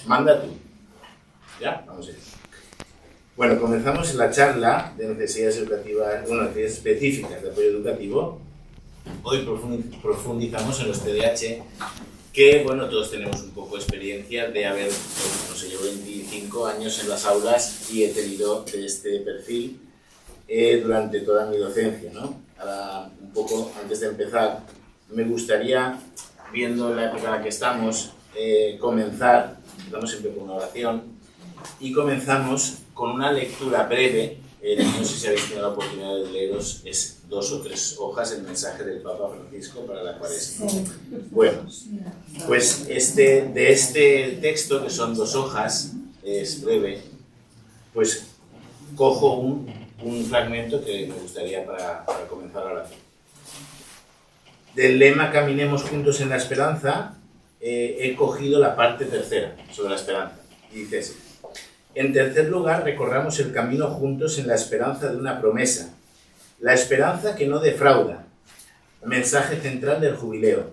Manda tú. ¿Ya? Vamos a ir. Bueno, comenzamos la charla de necesidades educativas, necesidades específicas de apoyo educativo. Hoy profundizamos en los TDAH, que, bueno, todos tenemos un poco de experiencia de haber, no sé, llevo 25 años en las aulas y he tenido este perfil durante toda mi docencia, ¿no? Ahora, un poco antes de empezar, me gustaría, viendo la época en la que estamos, empezamos siempre con una oración y comenzamos con una lectura breve. No sé si habéis tenido la oportunidad de leeros, es 2 o 3 hojas el mensaje del Papa Francisco para la Cuaresma. Bueno, pues de este texto, que son 2 hojas, es breve, pues cojo un fragmento que me gustaría para comenzar la oración. Del lema Caminemos juntos en la esperanza, he cogido la parte tercera sobre la esperanza. Y dice así: en tercer lugar, recorramos el camino juntos en la esperanza de una promesa, la esperanza que no defrauda, mensaje central del jubileo.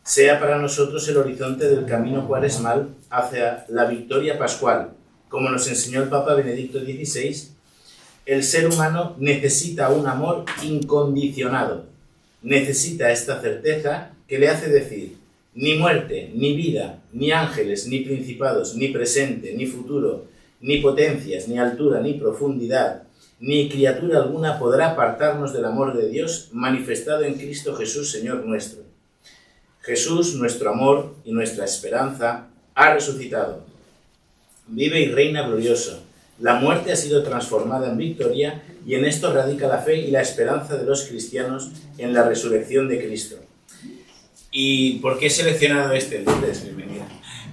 Sea para nosotros el horizonte del camino cuaresmal hacia la victoria pascual. Como nos enseñó el Papa Benedicto XVI, el ser humano necesita un amor incondicionado. Necesita esta certeza que le hace decir: ni muerte, ni vida, ni ángeles, ni principados, ni presente, ni futuro, ni potencias, ni altura, ni profundidad, ni criatura alguna podrá apartarnos del amor de Dios manifestado en Cristo Jesús, Señor nuestro. Jesús, nuestro amor y nuestra esperanza, ha resucitado. Vive y reina glorioso. La muerte ha sido transformada en victoria y en esto radica la fe y la esperanza de los cristianos en la resurrección de Cristo. ¿Y por qué he seleccionado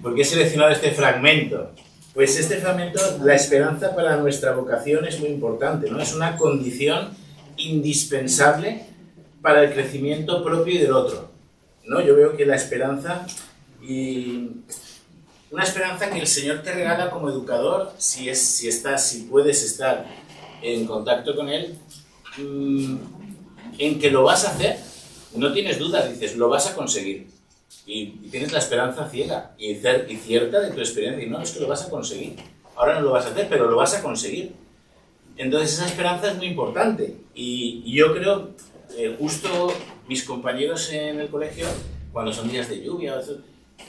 ¿Por qué he seleccionado este fragmento? Pues este fragmento, la esperanza para nuestra vocación es muy importante, ¿no? Es una condición indispensable para el crecimiento propio y del otro, ¿no? Yo veo que la esperanza, y una esperanza que el Señor te regala como educador, si puedes estar en contacto con Él, en que lo vas a hacer, no tienes dudas, dices, lo vas a conseguir. Y tienes la esperanza ciega y cierta de tu experiencia. Y no, es que lo vas a conseguir. Ahora no lo vas a hacer, pero lo vas a conseguir. Entonces esa esperanza es muy importante. Y yo creo, justo mis compañeros en el colegio, cuando son días de lluvia,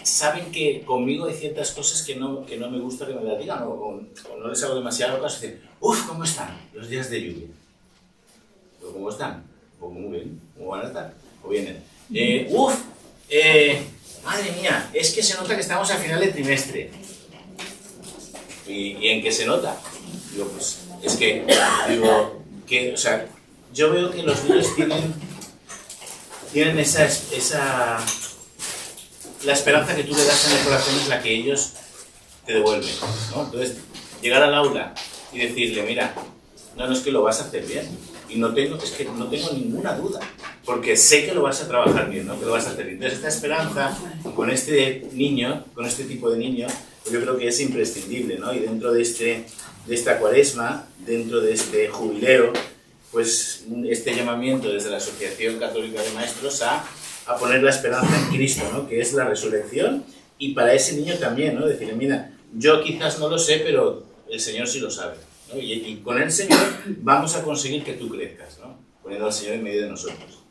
saben que conmigo hay ciertas cosas que no me gusta que me las digan o no les hago demasiado caso. Dicen, uff, ¿cómo están los días de lluvia? ¿Pero cómo están? Pues muy bien. ¿Cómo van a estar? O vienen. Madre mía, es que se nota que estamos al final del trimestre. ¿Y en qué se nota? Digo, pues, es que, o sea, yo veo que los niños tienen la esperanza que tú le das en el corazón es la que ellos te devuelven, ¿no? Entonces, llegar al aula y decirle, mira, no, es que lo vas a hacer bien. Y no tengo ninguna duda, porque sé que lo vas a trabajar bien, ¿no? Que lo vas a hacer bien. Entonces, esta esperanza con este niño, con este tipo de niño, pues yo creo que es imprescindible, ¿no? Y dentro de esta Cuaresma, dentro de este jubileo, pues este llamamiento desde la Asociación Católica de Maestros a poner la esperanza en Cristo, ¿no? Que es la resurrección, y para ese niño también, ¿no? Decirle, mira, yo quizás no lo sé, pero el Señor sí lo sabe, ¿no? Y con el Señor vamos a conseguir que tú crezcas, ¿no? Poniendo al Señor en medio de nosotros.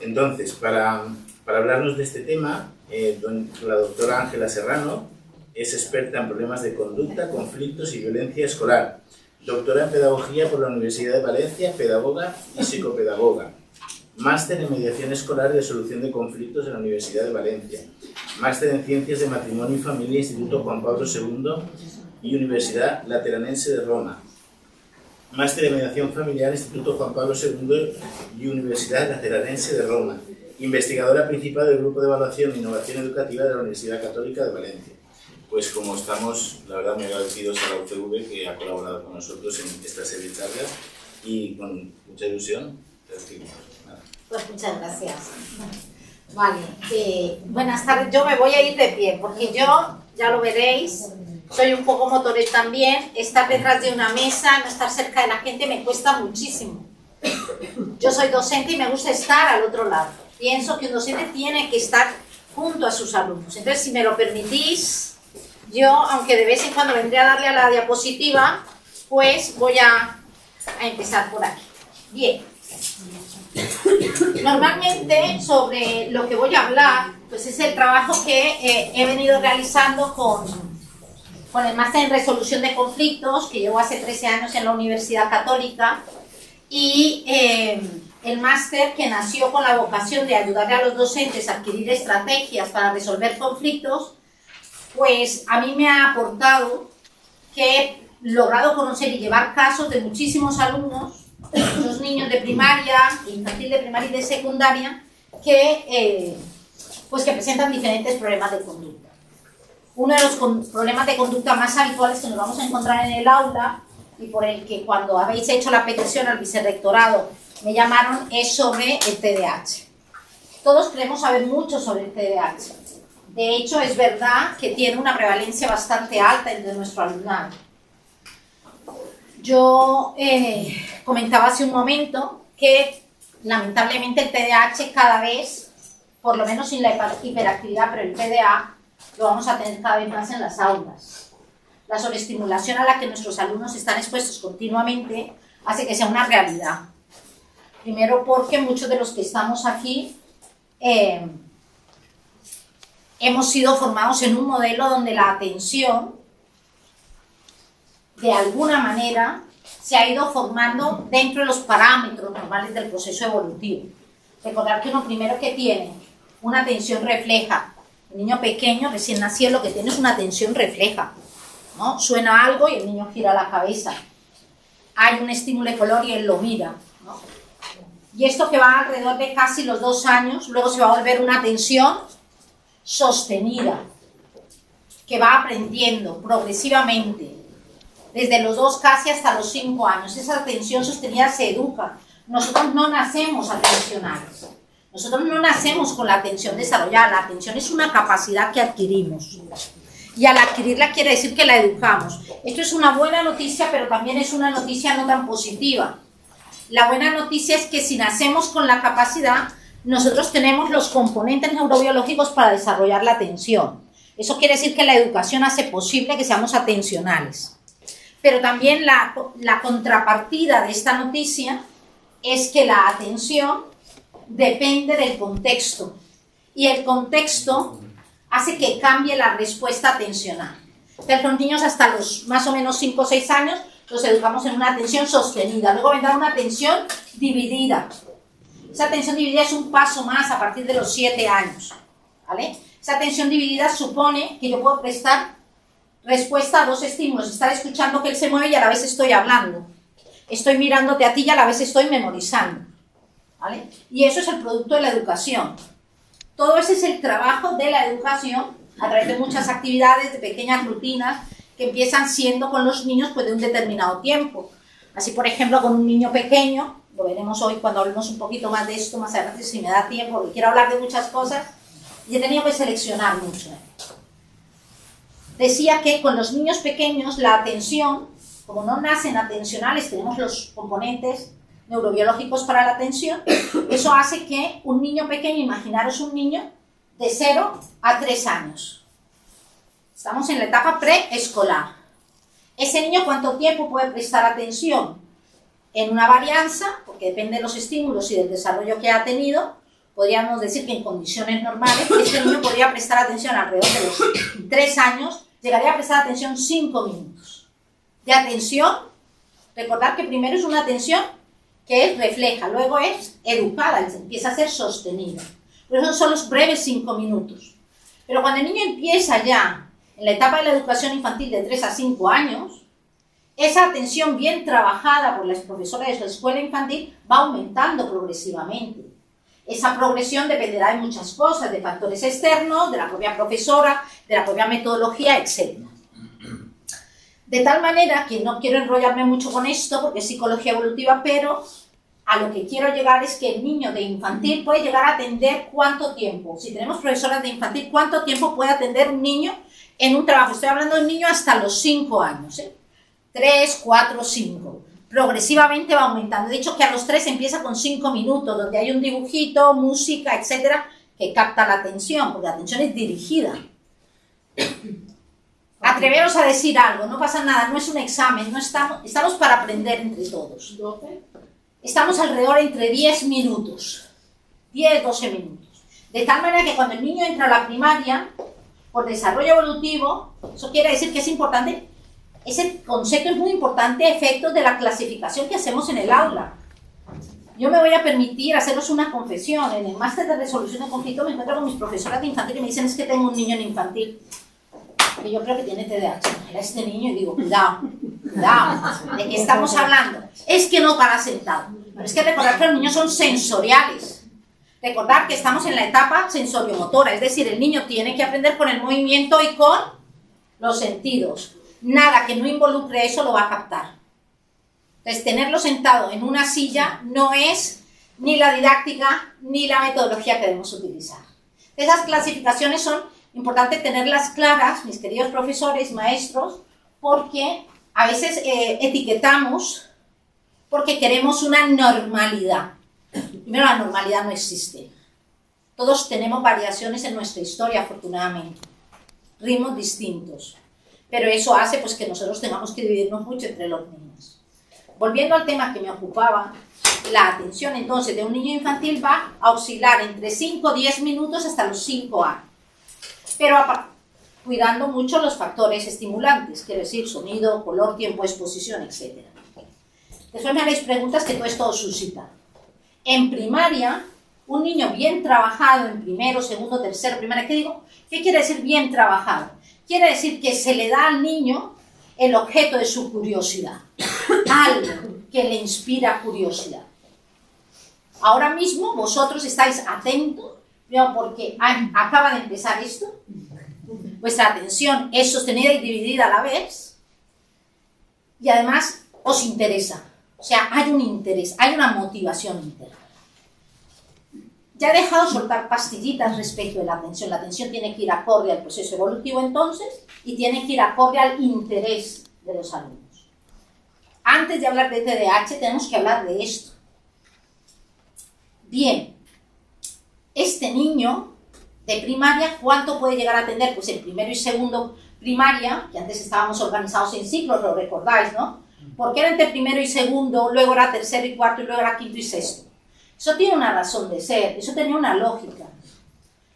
Entonces, para hablarnos de este tema, la doctora Ángela Serrano es experta en problemas de conducta, conflictos y violencia escolar. Doctora en Pedagogía por la Universidad de Valencia, pedagoga y psicopedagoga. Máster en Mediación Escolar y de Solución de Conflictos en la Universidad de Valencia. Máster en Ciencias de Matrimonio y Familia, Instituto Juan Pablo II y Universidad Lateranense de Roma. Máster en Mediación Familiar, Instituto Juan Pablo II y Universidad Lateranense de Roma. Investigadora principal del Grupo de Evaluación e Innovación Educativa de la Universidad Católica de Valencia. Pues como estamos, la verdad, muy agradecidos a la UCV que ha colaborado con nosotros en esta serie de charlas y con mucha ilusión te recibimos. Pues muchas gracias. Vale, buenas tardes. Yo me voy a ir de pie porque yo, ya lo veréis, soy un poco motorés también. Estar detrás de una mesa, no estar cerca de la gente me cuesta muchísimo. Yo soy docente y me gusta estar al otro lado. Pienso que un docente tiene que estar junto a sus alumnos. Entonces, si me lo permitís, Yo, aunque de vez en cuando vendré a darle a la diapositiva, pues voy a empezar por aquí. Bien. Normalmente sobre lo que voy a hablar, pues es el trabajo que he venido realizando con el máster en resolución de conflictos, que llevo hace 13 años en la Universidad Católica, y el máster que nació con la vocación de ayudarle a los docentes a adquirir estrategias para resolver conflictos, pues a mí me ha aportado que he logrado conocer y llevar casos de muchísimos alumnos, muchos niños de primaria, infantil, de primaria y de secundaria, que presentan diferentes problemas de conducta. Uno de los problemas de conducta más habituales que nos vamos a encontrar en el aula, y por el que cuando habéis hecho la petición al vicerrectorado me llamaron, es sobre el TDAH. Todos creemos saber mucho sobre el TDAH. De hecho, es verdad que tiene una prevalencia bastante alta entre nuestro alumnado. Yo comentaba hace un momento que lamentablemente el TDAH cada vez, por lo menos sin la hiperactividad, pero el TDA lo vamos a tener cada vez más en las aulas. La sobreestimulación a la que nuestros alumnos están expuestos continuamente hace que sea una realidad. Primero porque muchos de los que estamos aquí hemos sido formados en un modelo donde la atención, de alguna manera, se ha ido formando dentro de los parámetros normales del proceso evolutivo. Recordar que uno primero que tiene una atención refleja. El niño pequeño, recién nacido, lo que tiene es una atención refleja, ¿no? Suena algo y el niño gira la cabeza. Hay un estímulo de color y él lo mira, ¿no? Y esto que va alrededor de casi los 2 años, luego se va a volver una atención sostenida, que va aprendiendo progresivamente, desde los 2 casi hasta los 5 años. Esa atención sostenida se educa. Nosotros no nacemos atencionales. Nosotros no nacemos con la atención desarrollada. La atención es una capacidad que adquirimos. Y al adquirirla quiere decir que la educamos. Esto es una buena noticia, pero también es una noticia no tan positiva. La buena noticia es que si nacemos con la capacidad, nosotros tenemos los componentes neurobiológicos para desarrollar la atención. Eso quiere decir que la educación hace posible que seamos atencionales. Pero también la contrapartida de esta noticia es que la atención depende del contexto. Y el contexto hace que cambie la respuesta atencional. Entonces, los niños hasta los más o menos 5 o 6 años los educamos en una atención sostenida. Luego vendrá una atención dividida. Esa atención dividida es un paso más a partir de los 7 años, ¿vale? Esa atención dividida supone que yo puedo prestar respuesta a 2 estímulos. Estar escuchando que él se mueve y a la vez estoy hablando. Estoy mirándote a ti y a la vez estoy memorizando, ¿vale? Y eso es el producto de la educación. Todo ese es el trabajo de la educación a través de muchas actividades, de pequeñas rutinas que empiezan siendo con los niños pues, de un determinado tiempo. Así, por ejemplo, con un niño pequeño, lo veremos hoy cuando hablemos un poquito más de esto, más adelante si me da tiempo, porque quiero hablar de muchas cosas, y he tenido que seleccionar mucho. Decía que con los niños pequeños la atención, como no nacen atencionales, tenemos los componentes neurobiológicos para la atención, eso hace que un niño pequeño, imaginaros un niño de 0 a 3 años. Estamos en la etapa preescolar. Ese niño, ¿cuánto tiempo puede prestar atención? En una varianza, porque depende de los estímulos y del desarrollo que ha tenido, podríamos decir que en condiciones normales, este niño podría prestar atención alrededor de los 3 años, llegaría a prestar atención 5 minutos. De atención, recordar que primero es una atención que es refleja, luego es educada, empieza a ser sostenida. Pero esos son los breves 5 minutos. Pero cuando el niño empieza ya en la etapa de la educación infantil de 3 a 5 años, esa atención bien trabajada por las profesoras de su escuela infantil va aumentando progresivamente. Esa progresión dependerá de muchas cosas, de factores externos, de la propia profesora, de la propia metodología, etc. De tal manera que no quiero enrollarme mucho con esto, porque es psicología evolutiva, pero a lo que quiero llegar es que el niño de infantil puede llegar a atender ¿cuánto tiempo? Si tenemos profesoras de infantil, ¿cuánto tiempo puede atender un niño en un trabajo? Estoy hablando de un niño hasta los 5 años, 3, 4, 5. Progresivamente va aumentando. De hecho, que a los 3 empieza con 5 minutos, donde hay un dibujito, música, etcétera, que capta la atención, porque la atención es dirigida. atreveros a decir algo, no pasa nada, no es un examen, no estamos para aprender entre todos. Estamos alrededor entre 10 minutos, 10-12 minutos. De tal manera que cuando el niño entra a la primaria, por desarrollo evolutivo, eso quiere decir que es importante, ese concepto es muy importante, efectos de la clasificación que hacemos en el aula. Yo me voy a permitir haceros una confesión. En el máster de resolución de conflicto me encuentro con mis profesoras de infantil y me dicen, es que tengo un niño en infantil que yo creo que tiene TDAH. Era este niño y digo, cuidado, ¿de qué estamos hablando? Es que no para sentado. Pero es que recordar que los niños son sensoriales. Recordar que estamos en la etapa sensoriomotora, es decir, el niño tiene que aprender con el movimiento y con los sentidos. Nada que no involucre eso lo va a captar. Entonces, tenerlo sentado en una silla no es ni la didáctica ni la metodología que debemos utilizar. Esas clasificaciones son importantes tenerlas claras, mis queridos profesores, maestros, porque a veces etiquetamos porque queremos una normalidad. Primero, la normalidad no existe. Todos tenemos variaciones en nuestra historia, afortunadamente. Ritmos distintos. Pero eso hace pues, que nosotros tengamos que dividirnos mucho entre los niños. Volviendo al tema que me ocupaba, la atención entonces de un niño infantil va a oscilar entre 5 o 10 minutos hasta los 5 años. Pero cuidando mucho los factores estimulantes, quiero decir, sonido, color, tiempo, exposición, etc. Después me haréis preguntas que todo esto os suscita. En primaria, un niño bien trabajado en primero, segundo, tercero, primaria, ¿qué digo? ¿Qué quiere decir bien trabajado? Quiere decir que se le da al niño el objeto de su curiosidad, algo que le inspira curiosidad. Ahora mismo vosotros estáis atentos, porque acaba de empezar esto, vuestra atención es sostenida y dividida a la vez, y además os interesa, o sea, hay un interés, hay una motivación interna. Ya he dejado soltar pastillitas respecto de la atención tiene que ir acorde al proceso evolutivo entonces, y tiene que ir acorde al interés de los alumnos. Antes de hablar de TDAH tenemos que hablar de esto. Bien, este niño de primaria, ¿cuánto puede llegar a atender? Pues en primero y segundo primaria, que antes estábamos organizados en ciclos, lo recordáis, ¿no? Porque era entre primero y segundo, luego era tercero y cuarto, y luego era quinto y sexto. Eso tiene una razón de ser, eso tenía una lógica.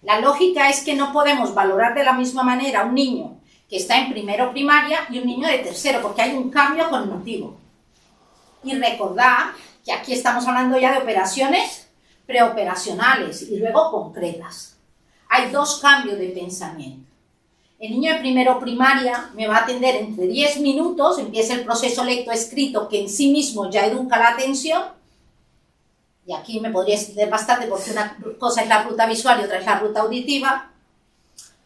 La lógica es que no podemos valorar de la misma manera a un niño que está en primero primaria y un niño de tercero, porque hay un cambio cognitivo. Y recordad que aquí estamos hablando ya de operaciones preoperacionales y luego concretas. Hay dos cambios de pensamiento. El niño de primero primaria me va a atender entre 10 minutos, empieza el proceso lectoescrito que en sí mismo ya educa la atención, y aquí me podría extender bastante porque una cosa es la ruta visual y otra es la ruta auditiva,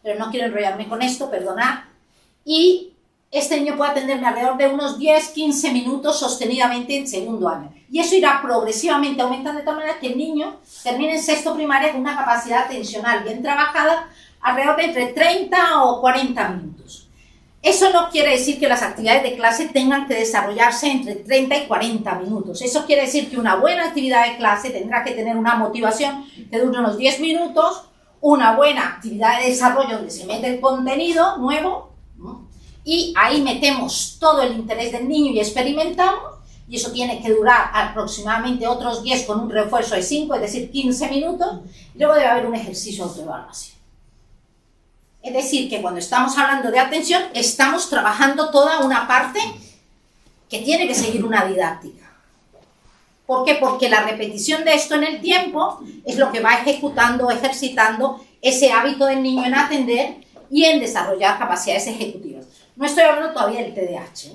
pero no quiero enrollarme con esto, perdonad. Y este niño puede atenderme alrededor de unos 10-15 minutos sostenidamente en segundo año. Y eso irá progresivamente aumentando de tal manera que el niño termine en sexto primaria con una capacidad atencional bien trabajada alrededor de entre 30 o 40 minutos. Eso no quiere decir que las actividades de clase tengan que desarrollarse entre 30 y 40 minutos. Eso quiere decir que una buena actividad de clase tendrá que tener una motivación que dure unos 10 minutos, una buena actividad de desarrollo donde se mete el contenido nuevo, ¿no? Y ahí metemos todo el interés del niño y experimentamos, y eso tiene que durar aproximadamente otros 10 con un refuerzo de 5, es decir, 15 minutos, y luego debe haber un ejercicio de autoevaluación. Es decir, que cuando estamos hablando de atención, estamos trabajando toda una parte que tiene que seguir una didáctica. ¿Por qué? Porque la repetición de esto en el tiempo es lo que va ejecutando, ejercitando ese hábito del niño en atender y en desarrollar capacidades ejecutivas. No estoy hablando todavía del TDAH,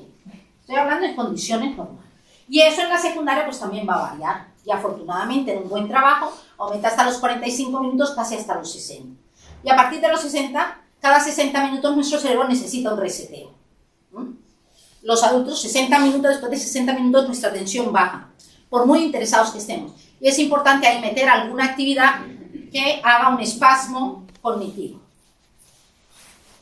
estoy hablando en condiciones normales. Y eso en la secundaria pues también va a variar. Y afortunadamente en un buen trabajo aumenta hasta los 45 minutos, casi hasta los 60. Y a partir de los 60, cada 60 minutos nuestro cerebro necesita un reseteo. Los adultos, 60 minutos, después de 60 minutos nuestra atención baja, por muy interesados que estemos. Y es importante ahí meter alguna actividad que haga un espasmo cognitivo.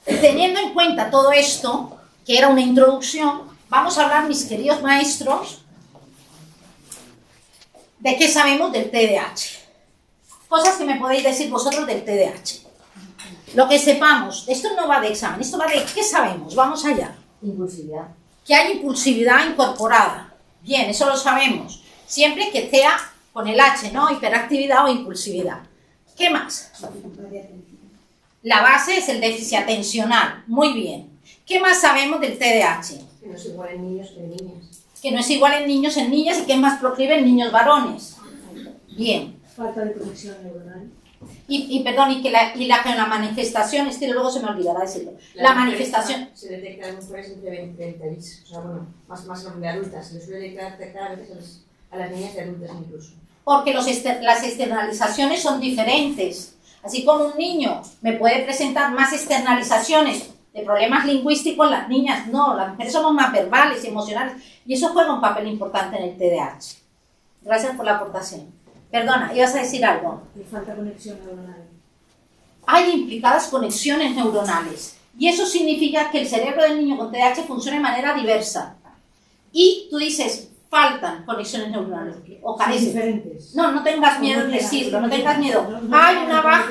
Teniendo en cuenta todo esto, que era una introducción, vamos a hablar, mis queridos maestros, de qué sabemos del TDAH. Cosas que me podéis decir vosotros del TDAH. Lo que sepamos, esto no va de examen, esto va de ¿qué sabemos? Vamos allá. Impulsividad. Que hay impulsividad incorporada. Bien, eso lo sabemos. Siempre que sea con el H, ¿no? Hiperactividad o impulsividad. ¿Qué más? La base es el déficit atencional. Muy bien. ¿Qué más sabemos del TDAH? Que no es igual en niños que en niñas. Que no es igual en niños en niñas y que es más proclive en niños varones. Bien. Falta de conexión neuronal. Perdón, y la manifestación, es que luego se me olvidará decirlo. La manifestación. Se detecta en mujeres entre 20 y 30 bis. O sea, bueno, más de adultas. Se les suele detectar a veces a las niñas y adultas incluso. Porque las externalizaciones son diferentes. Así como un niño me puede presentar más externalizaciones de problemas lingüísticos, las niñas no, las mujeres somos más verbales y emocionales, y eso juega un papel importante en el TDAH. Gracias por la aportación. Perdona, ibas a decir algo. Le falta conexión neuronal. Hay implicadas conexiones neuronales, y eso significa que el cerebro del niño con TDAH funciona de manera diversa. Y tú dices, faltan conexiones neuronales, o carecen. Diferentes. No tengas miedo en decirlo, no tengas miedo. Hay una baja.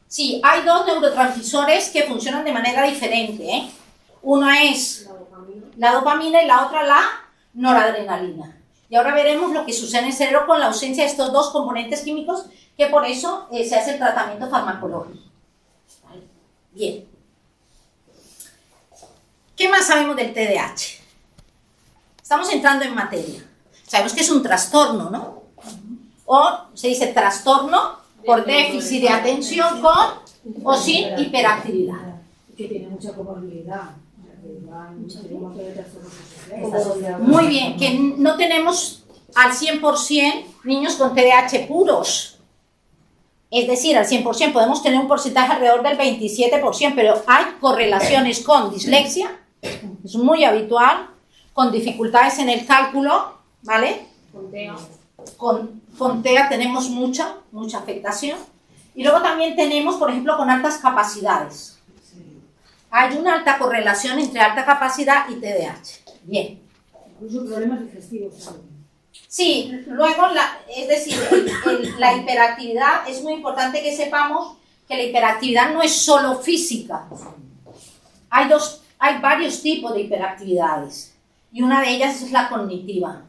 Sí, hay dos neurotransmisores que funcionan de manera diferente, ¿eh? Uno es la dopamina y la otra la noradrenalina. Y ahora veremos lo que sucede en el cerebro con la ausencia de estos dos componentes químicos, que por eso se hace el tratamiento farmacológico. ¿Vale? Bien. ¿Qué más sabemos del TDAH? Estamos entrando en materia. Sabemos que es un trastorno, ¿no? O se dice trastorno por déficit de atención con o sin hiperactividad. Que tiene mucha comorbilidad. Muy bien, que no tenemos al 100% niños con TDAH puros. Es decir, al 100% podemos tener un porcentaje alrededor del 27%, pero hay correlaciones con dislexia, es muy habitual, con dificultades en el cálculo, ¿vale? Con TEA tenemos mucha afectación. Y luego también tenemos, por ejemplo, con altas capacidades. Hay una alta correlación entre alta capacidad y TDAH. Bien. Incluso problemas digestivos también. Sí, luego, es decir, la hiperactividad, es muy importante que sepamos que la hiperactividad no es solo física. Hay varios tipos de hiperactividades y una de ellas es la cognitiva.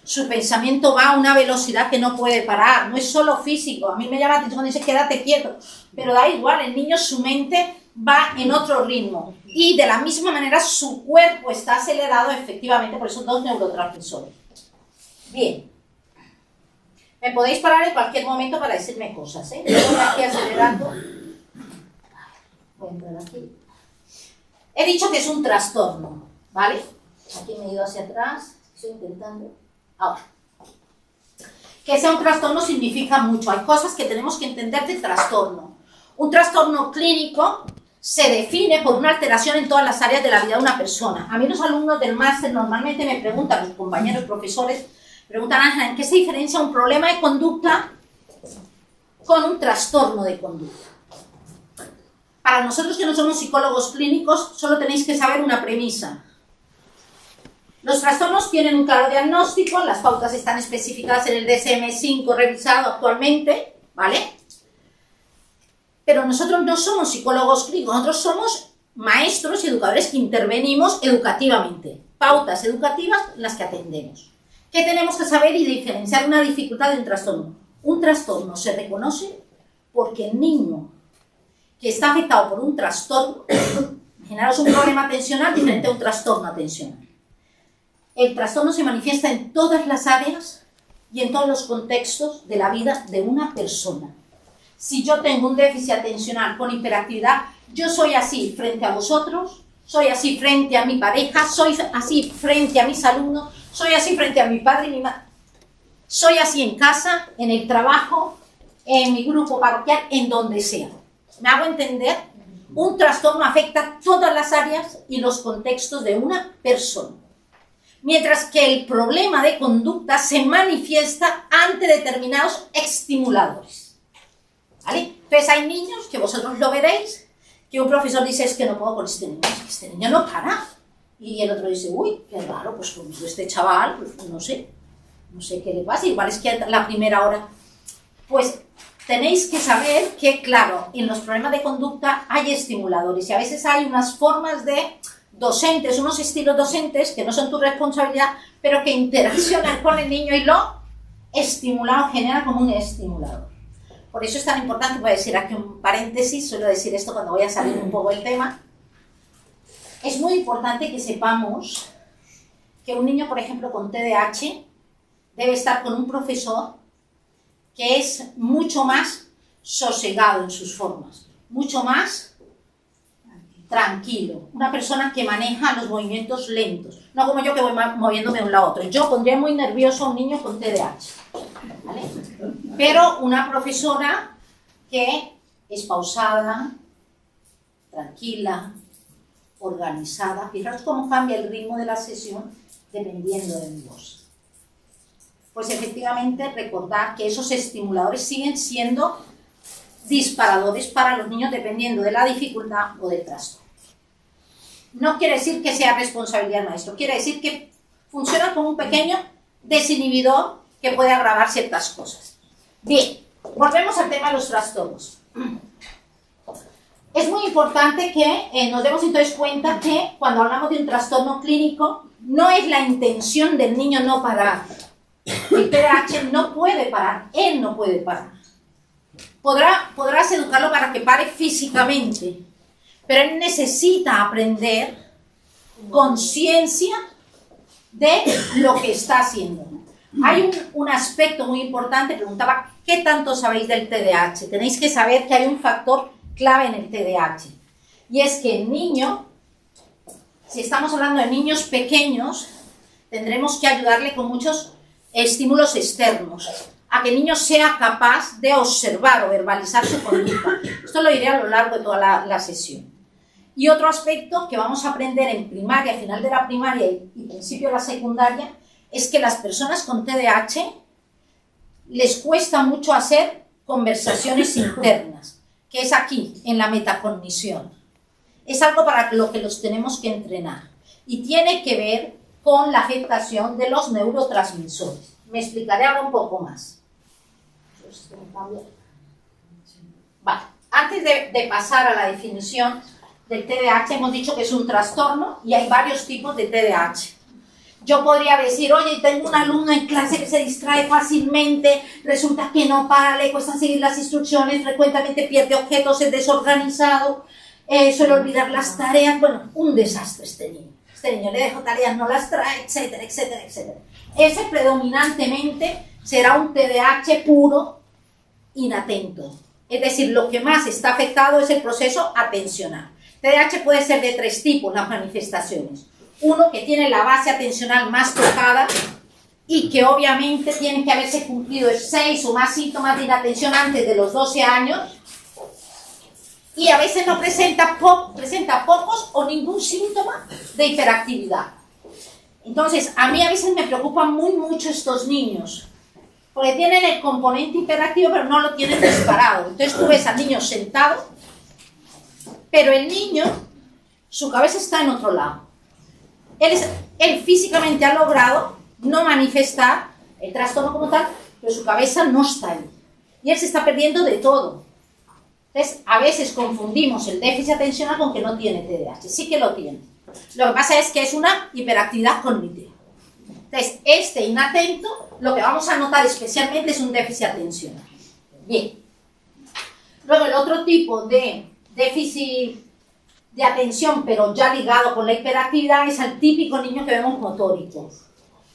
Su pensamiento va a una velocidad que no puede parar, no es solo físico. A mí me llama la atención cuando dice quédate quieto, pero da igual, el niño su mente va en otro ritmo y de la misma manera su cuerpo está acelerado efectivamente por esos dos neurotransmisores. Bien, me podéis parar en cualquier momento para decirme cosas, ¿eh? Yo voy aquí acelerando. Voy a entrar aquí. He dicho que es un trastorno, ¿vale? Aquí me he ido hacia atrás, estoy intentando. Ahora, que sea un trastorno significa mucho. Hay cosas que tenemos que entender de trastorno. Un trastorno clínico se define por una alteración en todas las áreas de la vida de una persona. A mí los alumnos del máster normalmente me preguntan, los compañeros profesores, preguntan, Ángela, ¿en qué se diferencia un problema de conducta con un trastorno de conducta? Para nosotros que no somos psicólogos clínicos, solo tenéis que saber una premisa. Los trastornos tienen un claro diagnóstico, las pautas están especificadas en el DSM-5 revisado actualmente, ¿vale? Pero nosotros no somos psicólogos clínicos, nosotros somos maestros y educadores que intervenimos educativamente. Pautas educativas las que atendemos. ¿Qué tenemos que saber y diferenciar una dificultad de un trastorno? Un trastorno se reconoce porque el niño que está afectado por un trastorno, imaginaros un problema atencional diferente a un trastorno atencional. El trastorno se manifiesta en todas las áreas y en todos los contextos de la vida de una persona. Si yo tengo un déficit atencional con hiperactividad, yo soy así frente a vosotros, soy así frente a mi pareja, soy así frente a mis alumnos, soy así frente a mi padre y mi madre. Soy así en casa, en el trabajo, en mi grupo parroquial, en donde sea. ¿Me hago entender? Un trastorno afecta todas las áreas y los contextos de una persona. Mientras que el problema de conducta se manifiesta ante determinados estimuladores. ¿Vale? Entonces hay niños, que vosotros lo veréis, que un profesor dice, es que no puedo con este niño no para. Y el otro dice, uy, qué raro, pues con este chaval, pues no sé qué le pasa, igual es que a la primera hora. Pues tenéis que saber que, claro, en los problemas de conducta hay estimuladores y a veces hay unas formas de docentes, unos estilos docentes que no son tu responsabilidad, pero que interaccionan con el niño y lo estimulado genera como un estimulador. Por eso es tan importante, voy a decir aquí un paréntesis, suelo decir esto cuando voy a salir un poco del tema. Es muy importante que sepamos que un niño, por ejemplo, con TDAH debe estar con un profesor que es mucho más sosegado en sus formas, mucho más tranquilo, una persona que maneja los movimientos lentos, no como yo que voy moviéndome de un lado a otro. Yo pondría muy nervioso a un niño con TDAH, ¿vale? Pero una profesora que es pausada, tranquila, organizada. Fijaros cómo cambia el ritmo de la sesión dependiendo de mi voz. Pues efectivamente recordar que esos estimuladores siguen siendo disparadores para los niños dependiendo de la dificultad o del trastorno. No quiere decir que sea responsabilidad del maestro, quiere decir que funciona como un pequeño desinhibidor que puede agravar ciertas cosas. Bien, volvemos al tema de los trastornos. Es muy importante que nos demos entonces cuenta que cuando hablamos de un trastorno clínico no es la intención del niño no parar. El TDAH no puede parar, él no puede parar. Podrás educarlo para que pare físicamente, pero él necesita aprender conciencia de lo que está haciendo. Hay un aspecto muy importante, preguntaba, ¿qué tanto sabéis del TDAH? Tenéis que saber que hay un factor clave en el TDAH, y es que el niño, si estamos hablando de niños pequeños, tendremos que ayudarle con muchos estímulos externos, a que el niño sea capaz de observar o verbalizar su conducta. Esto lo diré a lo largo de toda la sesión. Y otro aspecto que vamos a aprender en primaria, al final de la primaria y principio de la secundaria, es que las personas con TDAH les cuesta mucho hacer conversaciones internas, que es aquí, en la metacognición. Es algo para lo que los tenemos que entrenar y tiene que ver con la afectación de los neurotransmisores. Me explicaré ahora un poco más. Vale. Antes de pasar a la definición del TDAH, hemos dicho que es un trastorno y hay varios tipos de TDAH. Yo podría decir, oye, tengo un alumno en clase que se distrae fácilmente, resulta que no para, le cuesta seguir las instrucciones, frecuentemente pierde objetos, es desorganizado, suele olvidar las tareas. Bueno, un desastre este niño. Este niño le dejo tareas, no las trae, etcétera, etcétera, etcétera. Ese predominantemente será un TDAH puro, inatento. Es decir, lo que más está afectado es el proceso atencional. TDAH puede ser de tres tipos, las manifestaciones. Uno que tiene la base atencional más tocada y que obviamente tiene que haberse cumplido 6 o más síntomas de inatención antes de los 12 años y a veces no presenta pocos o ningún síntoma de hiperactividad. Entonces, a mí a veces me preocupan mucho estos niños porque tienen el componente hiperactivo pero no lo tienen disparado. Entonces tú ves al niño sentado, pero el niño, su cabeza está en otro lado. Él físicamente ha logrado no manifestar el trastorno como tal, pero su cabeza no está ahí. Y él se está perdiendo de todo. Entonces, a veces confundimos el déficit atencional con que no tiene TDAH. Sí que lo tiene. Lo que pasa es que es una hiperactividad cognitiva. Entonces, este inatento, lo que vamos a notar especialmente es un déficit atencional. Bien. Luego, el otro tipo de déficit de atención, pero ya ligado con la hiperactividad, es al típico niño que vemos motórico.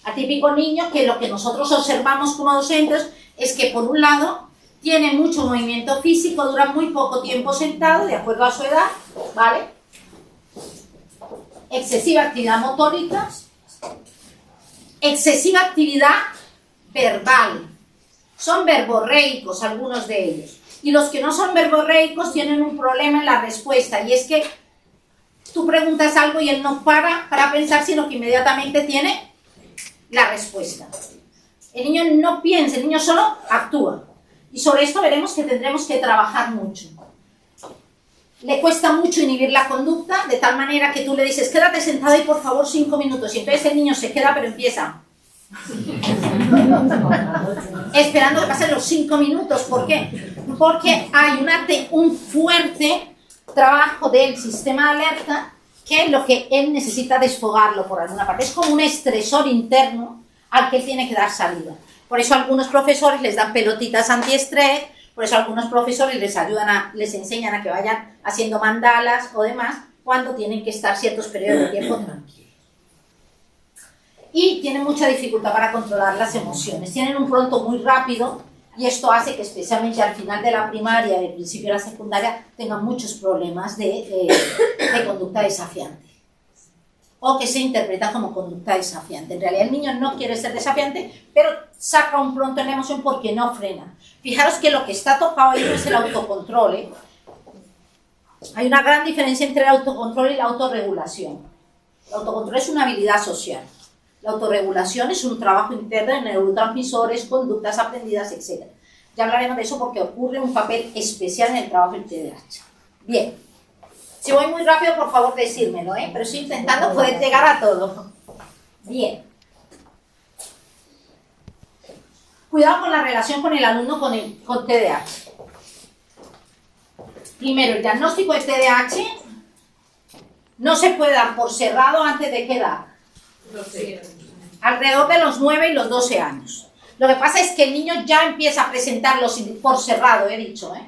Al típico niño que lo que nosotros observamos como docentes es que, por un lado, tiene mucho movimiento físico, dura muy poco tiempo sentado, de acuerdo a su edad, ¿vale? Excesiva actividad motórica, excesiva actividad verbal. Son verborreicos algunos de ellos. Y los que no son verborreicos tienen un problema en la respuesta, y es que tú preguntas algo y él no para pensar, sino que inmediatamente tiene la respuesta. El niño no piensa, el niño solo actúa. Y sobre esto veremos que tendremos que trabajar mucho. Le cuesta mucho inhibir la conducta, de tal manera que tú le dices, quédate sentado y por favor 5 minutos. Y entonces el niño se queda, pero empieza Esperando que pasen los 5 minutos. ¿Por qué? Porque hay un fuerte trabajo del sistema de alerta que lo que él necesita desfogarlo por alguna parte. Es como un estresor interno al que él tiene que dar salida. Por eso algunos profesores les dan pelotitas antiestrés, por eso algunos profesores les enseñan a que vayan haciendo mandalas o demás cuando tienen que estar ciertos periodos de tiempo tranquilos. Y tienen mucha dificultad para controlar las emociones. Tienen un pronto muy rápido y esto hace que especialmente al final de la primaria y al principio de la secundaria tengan muchos problemas de conducta desafiante. O que se interpreta como conducta desafiante. En realidad el niño no quiere ser desafiante, pero saca un pronto en la emoción porque no frena. Fijaros que lo que está tocado ahí no es el autocontrol, ¿eh? Hay una gran diferencia entre el autocontrol y la autorregulación. El autocontrol es una habilidad social. La autorregulación es un trabajo interno de neurotransmisores, conductas aprendidas, etc. Ya hablaremos de eso porque ocurre un papel especial en el trabajo del TDAH. Bien. Si voy muy rápido, por favor, decírmelo, ¿eh? Pero estoy intentando poder llegar a todo. Bien. Cuidado con la relación con el alumno con TDAH. Primero, el diagnóstico de TDAH no se puede dar por cerrado antes de qué edad. Alrededor de los 9 y los 12 años. Lo que pasa es que el niño ya empieza a presentarlos por cerrado, he dicho, ¿eh?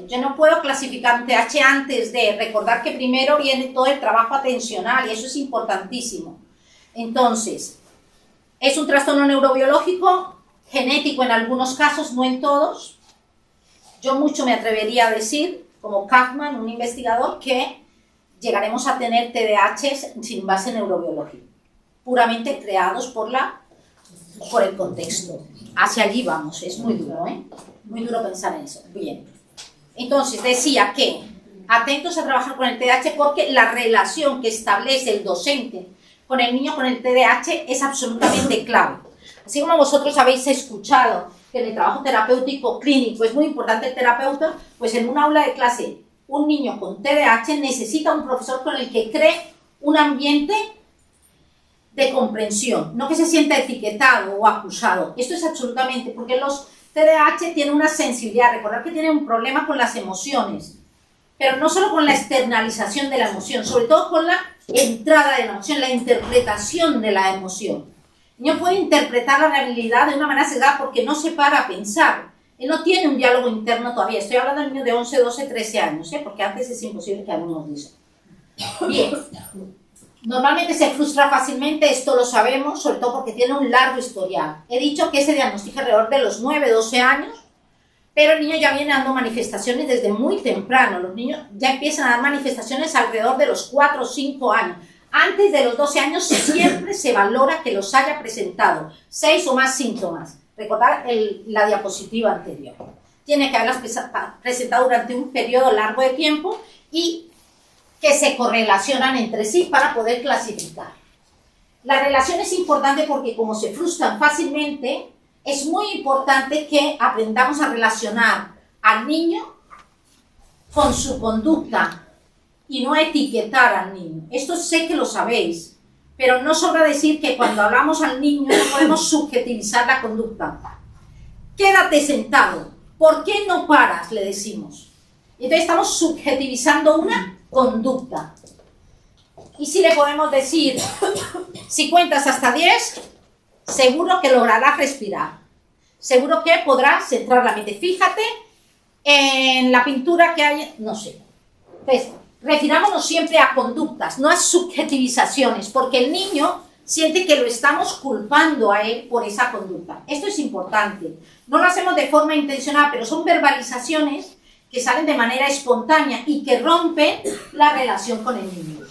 Yo no puedo clasificar un TDAH antes de recordar que primero viene todo el trabajo atencional y eso es importantísimo. Entonces, es un trastorno neurobiológico, genético en algunos casos, no en todos. Yo mucho me atrevería a decir, como Kaufman, un investigador, que llegaremos a tener TDAH sin base neurobiológica, puramente creados por el contexto. Hacia allí vamos, es muy duro, ¿eh? Muy duro pensar en eso. Bien. Entonces, decía que atentos a trabajar con el TDAH porque la relación que establece el docente con el niño con el TDAH es absolutamente clave. Así como vosotros habéis escuchado que en el trabajo terapéutico clínico es muy importante el terapeuta, pues en un aula de clase un niño con TDAH necesita un profesor con el que cree un ambiente de comprensión, no que se sienta etiquetado o acusado. Esto es absolutamente, porque los TDAH tienen una sensibilidad, recordad que tienen un problema con las emociones, pero no solo con la externalización de la emoción, sobre todo con la entrada de la emoción, la interpretación de la emoción. El niño puede interpretar la realidad de una manera sesgada porque no se para a pensar. Él no tiene un diálogo interno todavía. Estoy hablando del niño de 11, 12, 13 años, porque antes es imposible que algunos dicen. Bien. Normalmente se frustra fácilmente, esto lo sabemos, sobre todo porque tiene un largo historial. He dicho que se diagnostica alrededor de los 9, 12 años, pero el niño ya viene dando manifestaciones desde muy temprano. Los niños ya empiezan a dar manifestaciones alrededor de los 4 o 5 años. Antes de los 12 años siempre se valora que los haya presentado 6 o más síntomas. Recordad la diapositiva anterior. Tiene que haberlas presentado durante un periodo largo de tiempo y que se correlacionan entre sí para poder clasificar. La relación es importante porque como se frustran fácilmente, es muy importante que aprendamos a relacionar al niño con su conducta y no etiquetar al niño. Esto sé que lo sabéis, pero no sobra decir que cuando hablamos al niño no podemos subjetivizar la conducta. Quédate sentado. ¿Por qué no paras? Le decimos. Entonces estamos subjetivizando una conducta. Y si le podemos decir, si cuentas hasta 10, seguro que lograrás respirar. Seguro que podrás centrar la mente. Fíjate en la pintura que hay, no sé. Entonces, refirámonos siempre a conductas, no a subjetivizaciones, porque el niño siente que lo estamos culpando a él por esa conducta. Esto es importante. No lo hacemos de forma intencional, pero son verbalizaciones que salen de manera espontánea y que rompen la relación con el niño.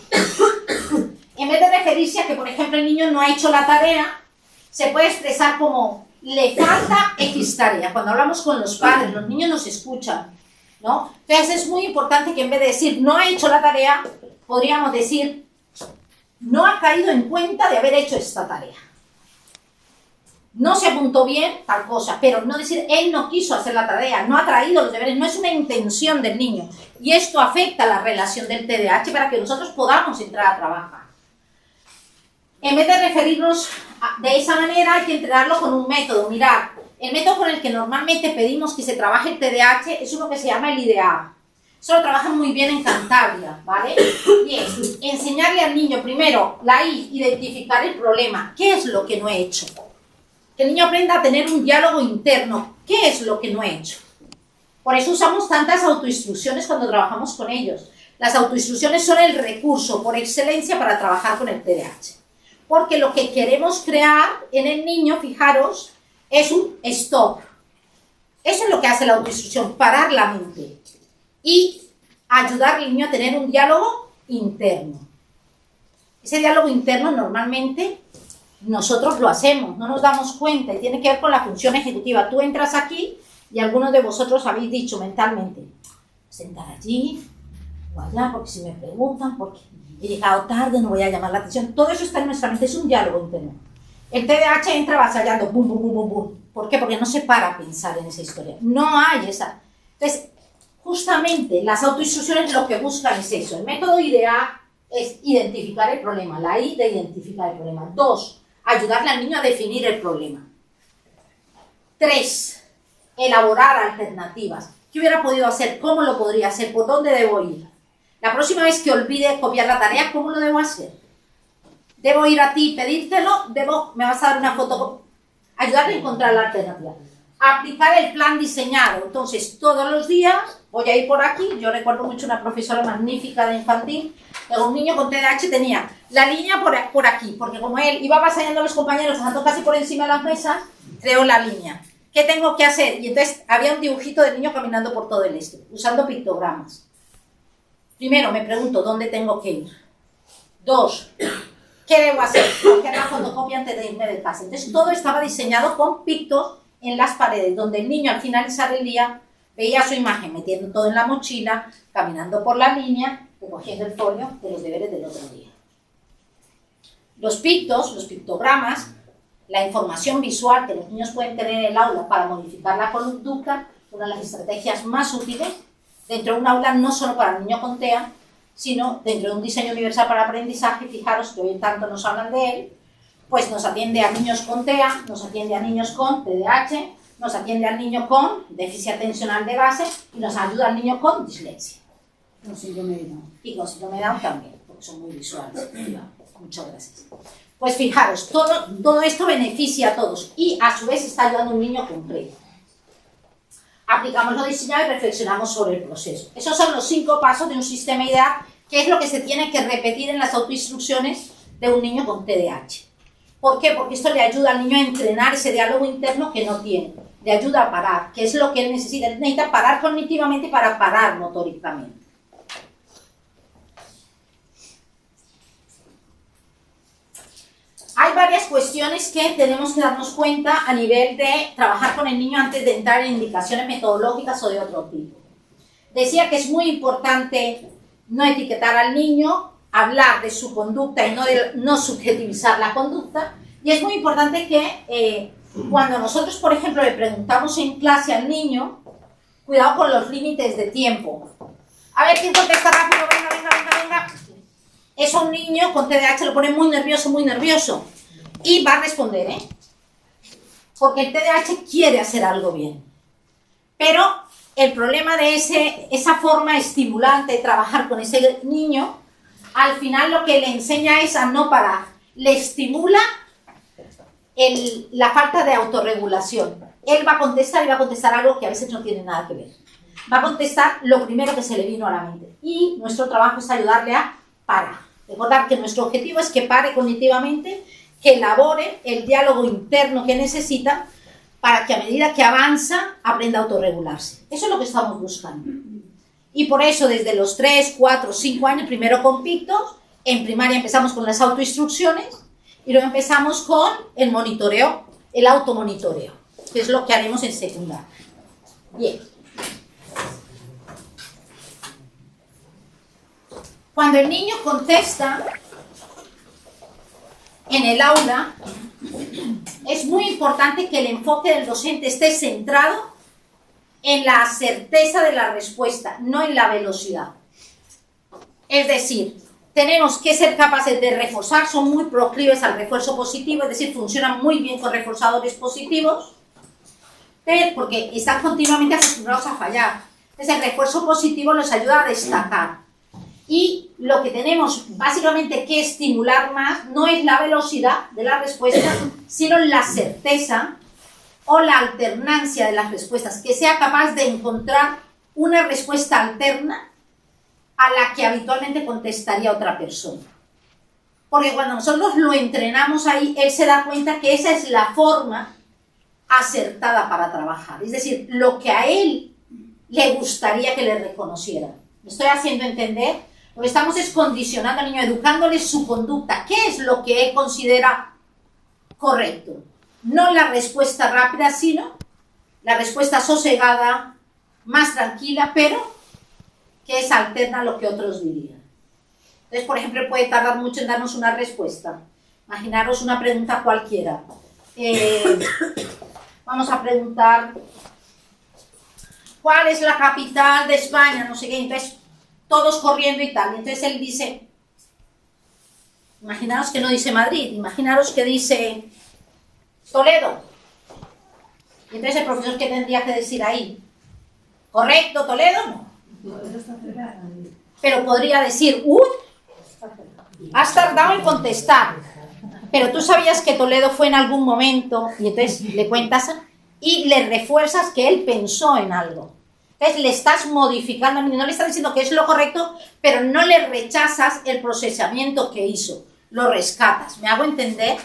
En vez de referirse a que, por ejemplo, el niño no ha hecho la tarea, se puede expresar como le falta X tarea. Cuando hablamos con los padres, los niños nos escuchan, ¿no? Entonces es muy importante que en vez de decir no ha hecho la tarea, podríamos decir no ha caído en cuenta de haber hecho esta tarea. No se apuntó bien, tal cosa, pero no decir él no quiso hacer la tarea, no ha traído los deberes, no es una intención del niño. Y esto afecta la relación del TDAH para que nosotros podamos entrar a trabajar. En vez de referirnos de esa manera, hay que entrenarlo con un método. Mirad, el método con el que normalmente pedimos que se trabaje el TDAH es uno que se llama el IDEA. Eso lo trabajan muy bien en Cantabria, ¿vale? Y es enseñarle al niño, primero, la I, identificar el problema. ¿Qué es lo que no he hecho? Que el niño aprenda a tener un diálogo interno. ¿Qué es lo que no he hecho? Por eso usamos tantas autoinstrucciones cuando trabajamos con ellos. Las autoinstrucciones son el recurso por excelencia para trabajar con el TDAH. Porque lo que queremos crear en el niño, fijaros, es un stop. Eso es lo que hace la autoinstrucción, parar la mente y ayudar al niño a tener un diálogo interno. Ese diálogo interno normalmente nosotros lo hacemos, no nos damos cuenta y tiene que ver con la función ejecutiva. Tú entras aquí y algunos de vosotros habéis dicho mentalmente, sentar allí o allá, porque si me preguntan, porque he llegado tarde, no voy a llamar la atención. Todo eso está en nuestra mente, es un diálogo interno. El TDAH entra avasallando, bum, bum, bum, bum, bum. ¿Por qué? Porque no se para a pensar en esa historia. No hay esa. Entonces, justamente las autoinstrucciones lo que buscan es eso. El método IDEA es identificar el problema. La I de identificar el problema. 2, ayudarle al niño a definir el problema. 3, elaborar alternativas. ¿Qué hubiera podido hacer? ¿Cómo lo podría hacer? ¿Por dónde debo ir? La próxima vez que olvide copiar la tarea, ¿cómo lo debo hacer? ¿Debo ir a ti y pedírtelo? ¿Me vas a dar una foto? Ayudarle a encontrar la alternativa. Aplicar el plan diseñado. Entonces, todos los días voy a ir por aquí. Yo recuerdo mucho una profesora magnífica de infantil, que un niño con TDAH tenía la línea por aquí, porque como él iba pasando a los compañeros, pasando casi por encima de las mesas, creó la línea. ¿Qué tengo que hacer? Y entonces había un dibujito del niño caminando por todo el este, usando pictogramas. Primero me pregunto, ¿dónde tengo que ir? 2, ¿qué debo hacer? Tengo que hacer la fotocopia antes de irme de casa. Entonces todo estaba diseñado con pictos en las paredes, donde el niño al finalizar el día veía su imagen metiendo todo en la mochila, caminando por la línea, recogiendo el folio de los deberes del otro día. Los pictos, los pictogramas, la información visual que los niños pueden tener en el aula para modificar la conducta, una de las estrategias más útiles dentro de un aula, no solo para el niño con TEA, sino dentro de un diseño universal para aprendizaje. Fijaros que hoy tanto nos hablan de él, pues nos atiende a niños con TEA, nos atiende a niños con TDAH, nos atiende al niño con déficit atencional de base y nos ayuda al niño con dislexia. Con síndrome de Down. Y con síndrome de Down también, porque son muy visuales. Muchas gracias. Pues fijaros, todo esto beneficia a todos y a su vez está ayudando a un niño concreto. Aplicamos lo diseñado y reflexionamos sobre el proceso. Esos son los 5 pasos de un sistema IDEA, que es lo que se tiene que repetir en las autoinstrucciones de un niño con TDAH. ¿Por qué? Porque esto le ayuda al niño a entrenar ese diálogo interno que no tiene. Le ayuda a parar, que es lo que él necesita. Él necesita parar cognitivamente para parar motóricamente. Hay varias cuestiones que tenemos que darnos cuenta a nivel de trabajar con el niño antes de entrar en indicaciones metodológicas o de otro tipo. Decía que es muy importante no etiquetar al niño, hablar de su conducta y no subjetivizar la conducta. Y es muy importante que cuando nosotros, por ejemplo, le preguntamos en clase al niño, cuidado con los límites de tiempo. A ver, ¿quién contesta rápido? Venga, venga, venga, venga. Eso a un niño con TDAH lo pone muy nervioso. Y va a responder, ¿eh? Porque el TDAH quiere hacer algo bien. Pero el problema de esa forma estimulante de trabajar con ese niño, al final lo que le enseña es a no parar. Le estimula la falta de autorregulación. Él va a contestar y va a contestar algo que a veces no tiene nada que ver. Va a contestar lo primero que se le vino a la mente. Y nuestro trabajo es ayudarle a parar. Recordar que nuestro objetivo es que pare cognitivamente, que elabore el diálogo interno que necesita para que a medida que avanza aprenda a autorregularse. Eso es lo que estamos buscando. Y por eso desde los 3, 4, 5 años, primero con pictos, en primaria empezamos con las autoinstrucciones y luego empezamos con el monitoreo, el automonitoreo, que es lo que haremos en secundaria. Bien. Cuando el niño contesta en el aula, es muy importante que el enfoque del docente esté centrado en la certeza de la respuesta, no en la velocidad. Es decir, tenemos que ser capaces de reforzar, son muy proclives al refuerzo positivo, es decir, funcionan muy bien con reforzadores positivos, porque están continuamente acostumbrados a fallar. Entonces el refuerzo positivo los ayuda a destacar. Y lo que tenemos básicamente que estimular más no es la velocidad de la respuesta, sino la certeza o la alternancia de las respuestas, que sea capaz de encontrar una respuesta alterna a la que habitualmente contestaría otra persona. Porque cuando nosotros lo entrenamos ahí, él se da cuenta que esa es la forma acertada para trabajar. Es decir, lo que a él le gustaría que le reconocieran. ¿Me estoy haciendo entender? Lo que estamos es condicionando al niño, educándole su conducta. ¿Qué es lo que él considera correcto? No la respuesta rápida, sino la respuesta sosegada, más tranquila, pero que es alterna a lo que otros dirían. Entonces, por ejemplo, puede tardar mucho en darnos una respuesta. Imaginaros una pregunta cualquiera. Vamos a preguntar, ¿cuál es la capital de España? No sé qué. Entonces, todos corriendo y tal. Entonces él dice, imaginaros que no dice Madrid, imaginaros que dice Toledo. Y entonces el profesor, ¿qué tendría que decir ahí? ¿Correcto, Toledo? No. Pero podría decir, uy, has tardado en contestar. Pero tú sabías que Toledo fue en algún momento, y entonces le cuentas y le refuerzas que él pensó en algo. Entonces le estás modificando, no le estás diciendo que es lo correcto, pero no le rechazas el procesamiento que hizo, lo rescatas. ¿Me hago entender?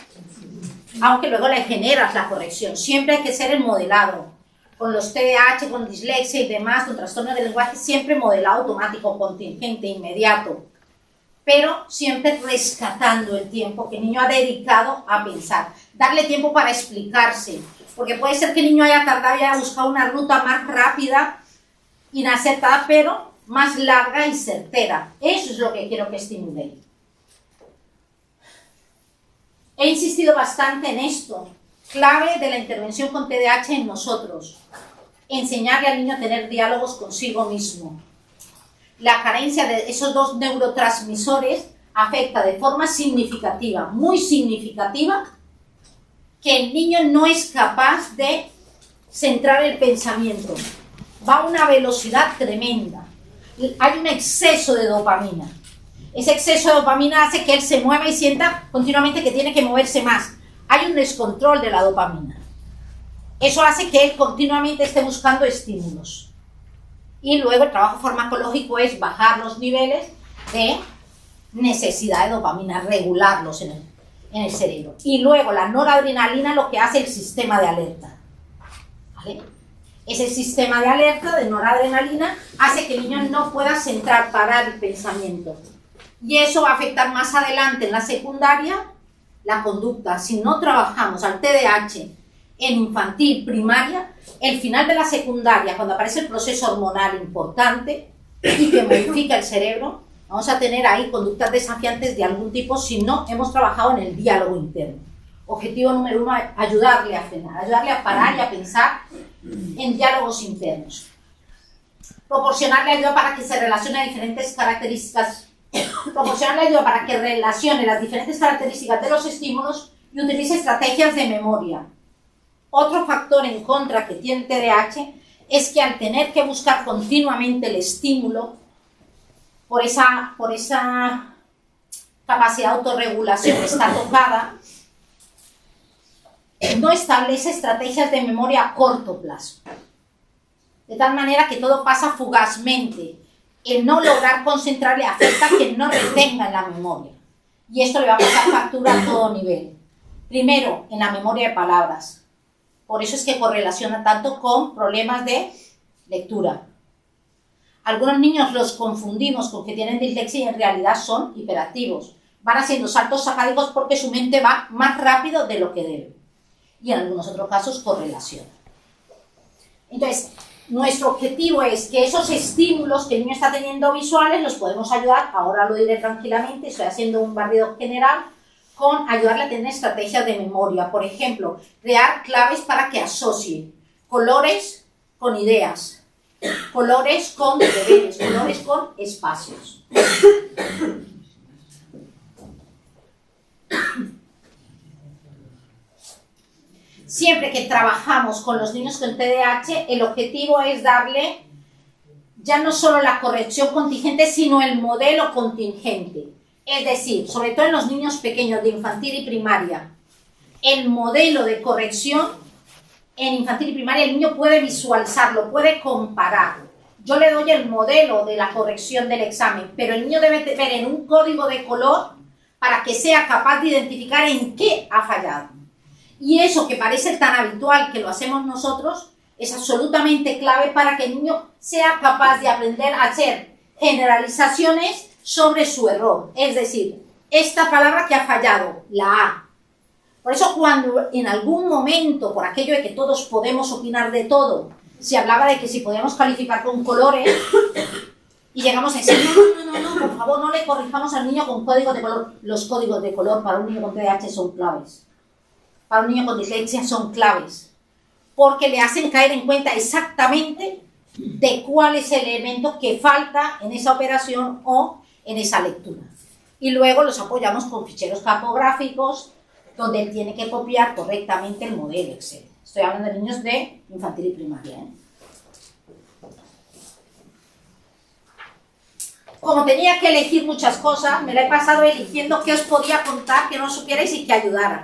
Aunque luego le generas la corrección. Siempre hay que ser el modelado. Con los TDAH, con dislexia y demás, con trastorno del lenguaje, siempre modelado automático, contingente, inmediato. Pero siempre rescatando el tiempo que el niño ha dedicado a pensar. Darle tiempo para explicarse. Porque puede ser que el niño haya tardado y haya buscado una ruta más rápida, inacertada, pero más larga y certera. Eso es lo que quiero que estimulen. He insistido bastante en esto. Clave de la intervención con TDAH en nosotros. Enseñarle al niño a tener diálogos consigo mismo. La carencia de esos dos neurotransmisores afecta de forma significativa, muy significativa, que el niño no es capaz de centrar el pensamiento. Va a una velocidad tremenda. Hay un exceso de dopamina. Ese exceso de dopamina hace que él se mueva y sienta continuamente que tiene que moverse más. Hay un descontrol de la dopamina. Eso hace que él continuamente esté buscando estímulos. Y luego el trabajo farmacológico es bajar los niveles de necesidad de dopamina, regularlos en el cerebro. Y luego la noradrenalina, lo que hace el sistema de alerta. ¿Vale? Ese sistema de alerta de noradrenalina hace que el niño no pueda centrar, parar el pensamiento. Y eso va a afectar más adelante en la secundaria la conducta. Si no trabajamos al TDAH en infantil, primaria, el final de la secundaria, cuando aparece el proceso hormonal importante y que modifica el cerebro, vamos a tener ahí conductas desafiantes de algún tipo si no hemos trabajado en el diálogo interno. Objetivo número 1, ayudarle a frenar, ayudarle a parar y a pensar en diálogos internos. Proporcionarle ayuda para que se relacione a diferentes características, proporcionarle ayuda para que relacione las diferentes características de los estímulos y utilice estrategias de memoria. Otro factor en contra que tiene el TDAH es que al tener que buscar continuamente el estímulo, por esa capacidad de autorregulación que está tocada, no establece estrategias de memoria a corto plazo. De tal manera que todo pasa fugazmente. El no lograr concentrarle afecta a que no retenga en la memoria. Y esto le va a pasar factura a todo nivel. Primero, en la memoria de palabras. Por eso es que correlaciona tanto con problemas de lectura. Algunos niños los confundimos con que tienen dislexia y en realidad son hiperactivos. Van haciendo saltos sacádicos porque su mente va más rápido de lo que debe. Y en algunos otros casos correlaciona. Entonces, nuestro objetivo es que esos estímulos que el niño está teniendo visuales los podemos ayudar, ahora lo diré tranquilamente, estoy haciendo un barrido general, con ayudarle a tener estrategias de memoria. Por ejemplo, crear claves para que asocie colores con ideas, colores con deberes, colores con espacios. siempre que trabajamos con los niños con TDAH, el objetivo es darle ya no solo la corrección contingente, sino el modelo contingente. Es decir, sobre todo en los niños pequeños de infantil y primaria, el modelo de corrección en infantil y primaria el niño puede visualizarlo, puede comparar. Yo le doy el modelo de la corrección del examen, pero el niño debe ver en un código de color para que sea capaz de identificar en qué ha fallado. Y eso que parece tan habitual que lo hacemos nosotros, es absolutamente clave para que el niño sea capaz de aprender a hacer generalizaciones sobre su error. Es decir, esta palabra que ha fallado, la A. Por eso cuando en algún momento, por aquello de que todos podemos opinar de todo, se hablaba de que si podíamos calificar con colores, y llegamos a decir, no, por favor, no le corrijamos al niño con códigos de color. Los códigos de color para un niño con TDAH son claves. Para un niño con dislexia son claves. Porque le hacen caer en cuenta exactamente de cuál es el elemento que falta en esa operación o en esa lectura. Y luego los apoyamos con ficheros capográficos donde él tiene que copiar correctamente el modelo, etc. Estoy hablando de niños de infantil y primaria, ¿eh? Como tenía que elegir muchas cosas, me la he pasado eligiendo qué os podía contar, que no supierais y que ayudara.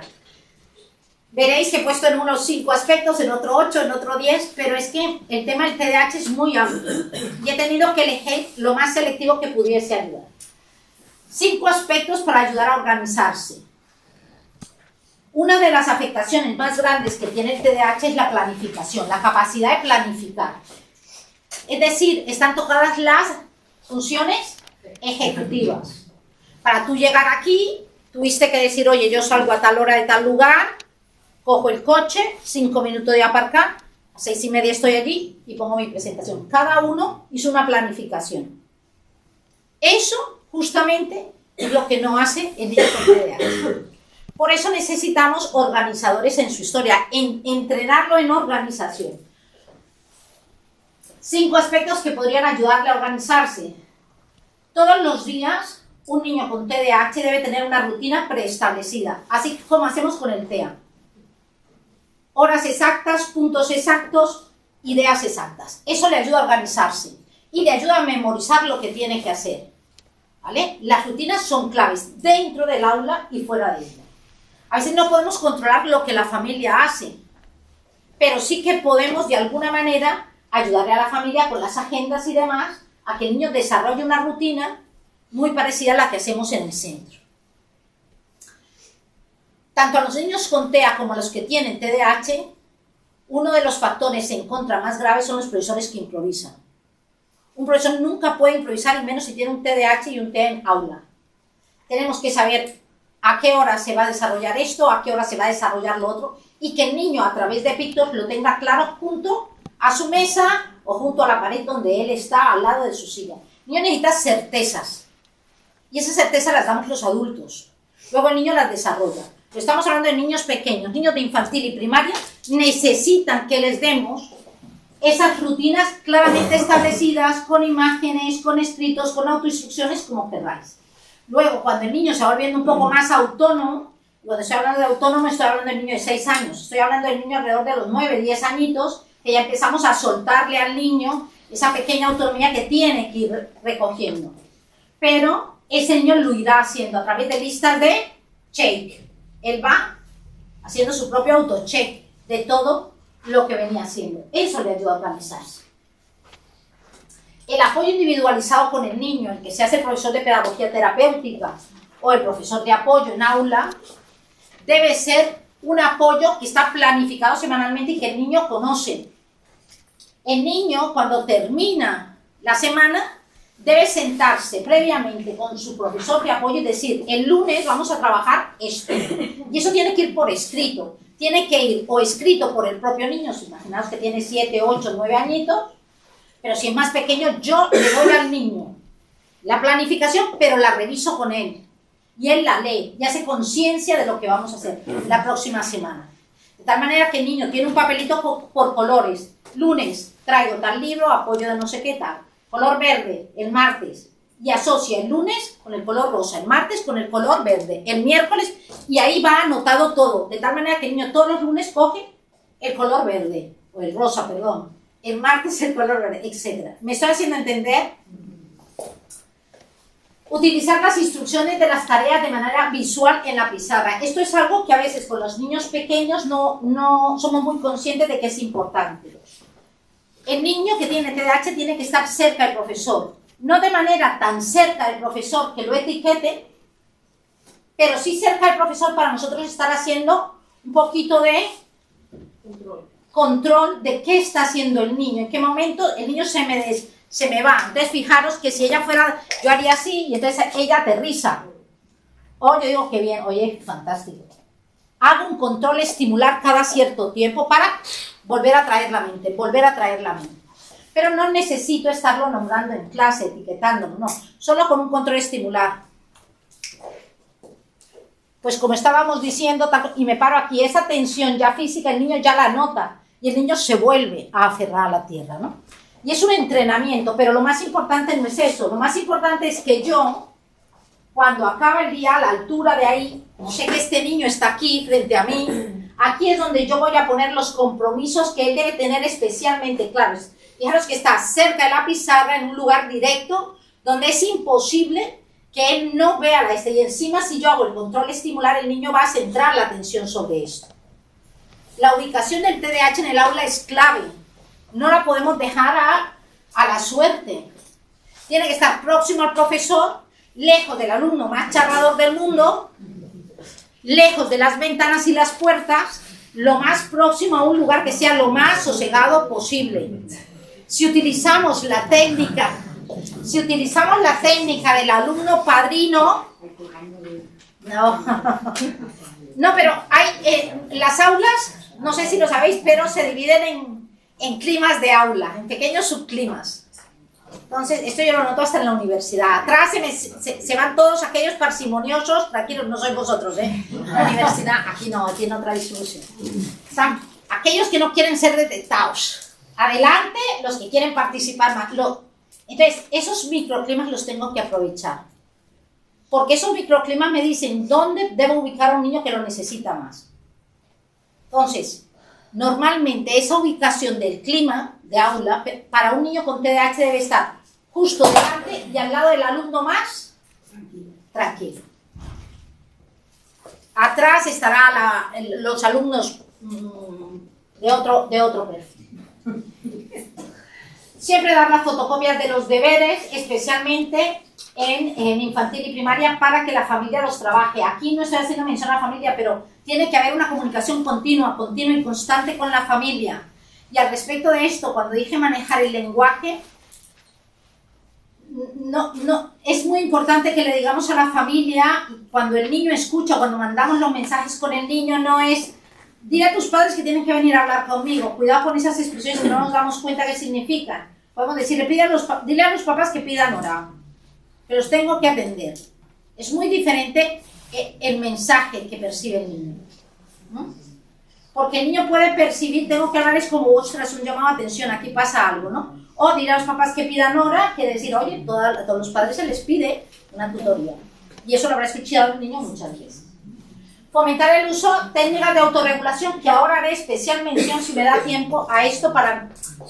Veréis que he puesto en unos 5 aspectos, en otro 8, en otro 10, pero es que el tema del TDAH es muy amplio y he tenido que elegir lo más selectivo que pudiese ayudar. 5 aspectos para ayudar a organizarse. Una de las afectaciones más grandes que tiene el TDAH es la planificación, la capacidad de planificar. Es decir, están tocadas las funciones ejecutivas. Para tú llegar aquí, tuviste que decir, oye, yo salgo a tal hora de tal lugar, cojo el coche, 5 minutos de aparcar, a 6:30 estoy allí y pongo mi presentación. Cada uno hizo una planificación. Eso, justamente, es lo que no hace el niño con TDAH. Por eso necesitamos organizadores en su historia, entrenarlo en organización. 5 aspectos que podrían ayudarle a organizarse. Todos los días, un niño con TDAH debe tener una rutina preestablecida, así como hacemos con el TEA. Horas exactas, puntos exactos, ideas exactas. Eso le ayuda a organizarse y le ayuda a memorizar lo que tiene que hacer. ¿Vale? Las rutinas son claves dentro del aula y fuera de ella. A veces no podemos controlar lo que la familia hace, pero sí que podemos de alguna manera ayudarle a la familia con las agendas y demás a que el niño desarrolle una rutina muy parecida a la que hacemos en el centro. Tanto a los niños con TEA como a los que tienen TDAH, uno de los factores en contra más graves son los profesores que improvisan. Un profesor nunca puede improvisar, y menos si tiene un TDAH y un TEA en aula. Tenemos que saber a qué hora se va a desarrollar esto, a qué hora se va a desarrollar lo otro, y que el niño a través de pictos lo tenga claro junto a su mesa o junto a la pared donde él está, al lado de su silla. El niño necesita certezas, y esas certezas las damos los adultos. Luego el niño las desarrolla. Pero estamos hablando de niños pequeños, niños de infantil y primaria, necesitan que les demos esas rutinas claramente establecidas, con imágenes, con escritos, con autoinstrucciones, como queráis. Luego, cuando el niño se va volviendo un poco más autónomo, cuando estoy hablando de autónomo, estoy hablando del niño de 6 años, estoy hablando del niño alrededor de los 9, 10 añitos, que ya empezamos a soltarle al niño esa pequeña autonomía que tiene que ir recogiendo. Pero ese niño lo irá haciendo a través de listas de check. Él va haciendo su propio auto-check de todo lo que venía haciendo. Eso le ayuda a organizarse. El apoyo individualizado con el niño, el que se hace el profesor de pedagogía terapéutica o el profesor de apoyo en aula, debe ser un apoyo que está planificado semanalmente y que el niño conoce. El niño, cuando termina la semana, debe sentarse previamente con su profesor de apoyo y decir, el lunes vamos a trabajar esto. Y eso tiene que ir por escrito. Tiene que ir o escrito por el propio niño, si imaginaos que tiene 7, 8, 9 añitos, pero si es más pequeño, yo le doy al niño la planificación, pero la reviso con él. Y él la lee y hace conciencia de lo que vamos a hacer la próxima semana. De tal manera que el niño tiene un papelito por colores. Lunes traigo tal libro, apoyo de no sé qué tal. Color verde, el martes. Y asocia el lunes con el color rosa, el martes con el color verde, el miércoles, y ahí va anotado todo. De tal manera que el niño todos los lunes coge el color verde, o el rosa, perdón, el martes el color verde, etc. ¿Me estoy haciendo entender? Utilizar las instrucciones de las tareas de manera visual en la pizarra. Esto es algo que a veces con los niños pequeños no somos muy conscientes de que es importante. El niño que tiene TDAH tiene que estar cerca del profesor, no de manera tan cerca del profesor que lo etiquete, pero sí cerca del profesor para nosotros estar haciendo un poquito de control de qué está haciendo el niño, en qué momento el niño se me va. Entonces fijaros que si ella fuera, yo haría así y entonces ella aterriza. O yo digo que bien, oye, fantástico. Hago un control estimular cada cierto tiempo para volver a traer la mente, Pero no necesito estarlo nombrando en clase, etiquetándolo, no. Solo con un control estimular. Pues como estábamos diciendo, y me paro aquí, esa tensión ya física, el niño ya la nota y el niño se vuelve a aferrar a la tierra, ¿no? Y es un entrenamiento, pero lo más importante no es eso. Lo más importante es que yo, cuando acaba el día, a la altura de ahí, sé que este niño está aquí frente a mí, aquí es donde yo voy a poner los compromisos que él debe tener especialmente claros. Fijaros que está cerca de la pizarra, en un lugar directo, donde es imposible que él no vea la y encima si yo hago el control estimular, el niño va a centrar la atención sobre esto. La ubicación del TDAH en el aula es clave. No la podemos dejar a la suerte. Tiene que estar próximo al profesor, lejos del alumno más charlador del mundo, lejos de las ventanas y las puertas, lo más próximo a un lugar que sea lo más sosegado posible. Si utilizamos la técnica del alumno padrino, no, pero hay las aulas, no sé si lo sabéis, pero se dividen en climas de aula, en pequeños subclimas. Entonces, esto yo lo noto hasta en la universidad. Atrás se van todos aquellos parsimoniosos, tranquilos, no sois vosotros, la universidad, aquí no otra distribución. Están aquellos que no quieren ser detectados. Adelante, los que quieren participar más. Entonces, esos microclimas los tengo que aprovechar. Porque esos microclimas me dicen dónde debo ubicar a un niño que lo necesita más. Entonces, normalmente esa ubicación del clima de aula para un niño con TDAH debe estar justo delante y al lado del alumno más tranquilo. Atrás estarán los alumnos de otro perfil. Siempre dar las fotocopias de los deberes, especialmente en infantil y primaria, para que la familia los trabaje. Aquí no estoy haciendo mención a la familia, pero tiene que haber una comunicación continua y constante con la familia. Y al respecto de esto, cuando dije manejar el lenguaje, es muy importante que le digamos a la familia, cuando el niño escucha, cuando mandamos los mensajes con el niño, no es, dile a tus padres que tienen que venir a hablar conmigo. Cuidado con esas expresiones que no nos damos cuenta qué significan. Podemos decirle, dile a los papás que pidan hora, que los tengo que atender. Es muy diferente el mensaje que percibe el niño, ¿no? Porque el niño puede percibir, tengo que hablarles como, ostras, un llamado de atención, aquí pasa algo, ¿no? O diré a los papás que pidan hora, quiere decir, oye, a todos los padres se les pide una tutoría. Y eso lo habrá escuchado el niño muchas veces. Fomentar el uso de técnicas de autorregulación, que ahora haré especial mención, si me da tiempo, a esto,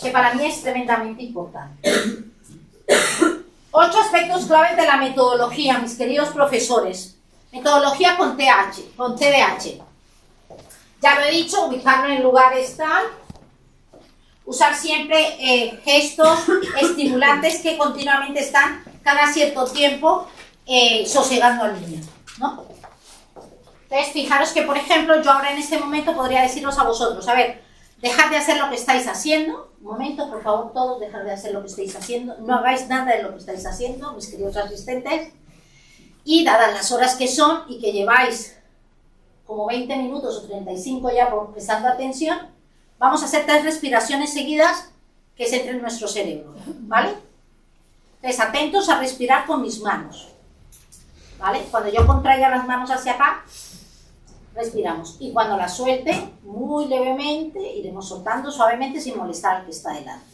que para mí es tremendamente importante. 8 aspectos claves de la metodología, mis queridos profesores. Metodología con TDAH. Ya lo he dicho, ubicarlo en lugares tal. Usar siempre gestos estimulantes que continuamente están cada cierto tiempo sosegando al niño, ¿no? Entonces, fijaros que, por ejemplo, yo ahora en este momento podría deciros a vosotros, a ver, dejad de hacer lo que estáis haciendo. Un momento, por favor, todos, dejad de hacer lo que estáis haciendo. No hagáis nada de lo que estáis haciendo, mis queridos asistentes. Y dadas las horas que son y que lleváis como 20 minutos o 35 ya prestando atención, vamos a hacer 3 respiraciones seguidas que centren en nuestro cerebro, ¿vale? Entonces, atentos a respirar con mis manos, ¿vale? Cuando yo contraiga las manos hacia acá, respiramos. Y cuando las suelte, muy levemente, iremos soltando suavemente sin molestar al que está delante.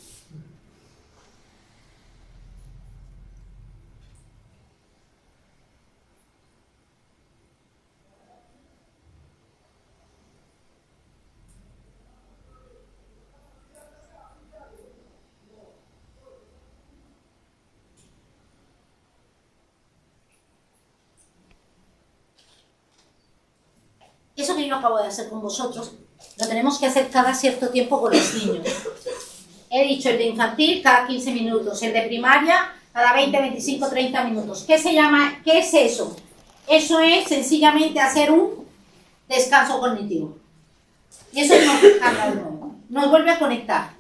eso que yo acabo de hacer con vosotros, lo tenemos que hacer cada cierto tiempo con los niños. He dicho el de infantil cada 15 minutos, el de primaria cada 20, 25, 30 minutos. ¿Qué se llama? ¿Qué es eso? Eso es sencillamente hacer un descanso cognitivo. Y eso nos carga de nuevo. Nos vuelve a conectar.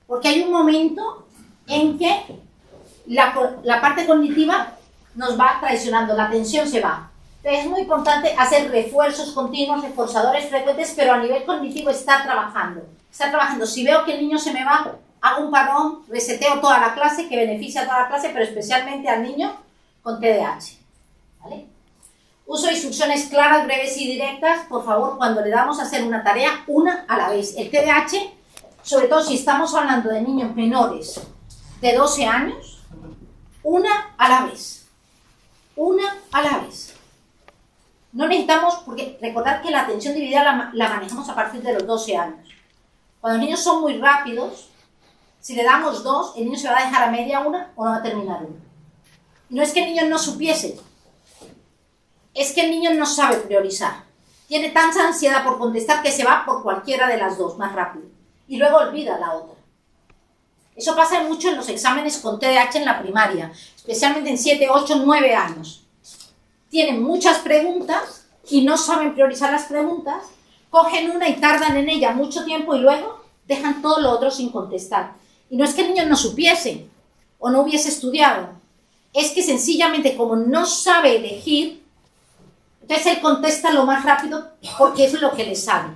Porque hay un momento en que la parte cognitiva nos va traicionando, la atención se va. Entonces es muy importante hacer refuerzos continuos, reforzadores frecuentes, pero a nivel cognitivo estar trabajando. Si veo que el niño se me va, hago un parón, reseteo toda la clase, que beneficia a toda la clase, pero especialmente al niño con TDAH. ¿Vale? Uso instrucciones claras, breves y directas. Por favor, cuando le damos a hacer una tarea, una a la vez. El TDAH, sobre todo si estamos hablando de niños menores de 12 años, una a la vez. Una a la vez. No necesitamos, porque recordad que la atención dividida la manejamos a partir de los 12 años. Cuando los niños son muy rápidos, si le damos 2, el niño se va a dejar a media una o no va a terminar una. Y no es que el niño no supiese, es que el niño no sabe priorizar. Tiene tanta ansiedad por contestar que se va por cualquiera de las dos más rápido. Y luego olvida la otra. Eso pasa mucho en los exámenes con TDAH en la primaria, especialmente en 7, 8, 9 años. Tienen muchas preguntas y no saben priorizar las preguntas, cogen una y tardan en ella mucho tiempo y luego dejan todo lo otro sin contestar. Y no es que el niño no supiese o no hubiese estudiado, es que sencillamente como no sabe elegir, entonces él contesta lo más rápido porque es lo que le sabe.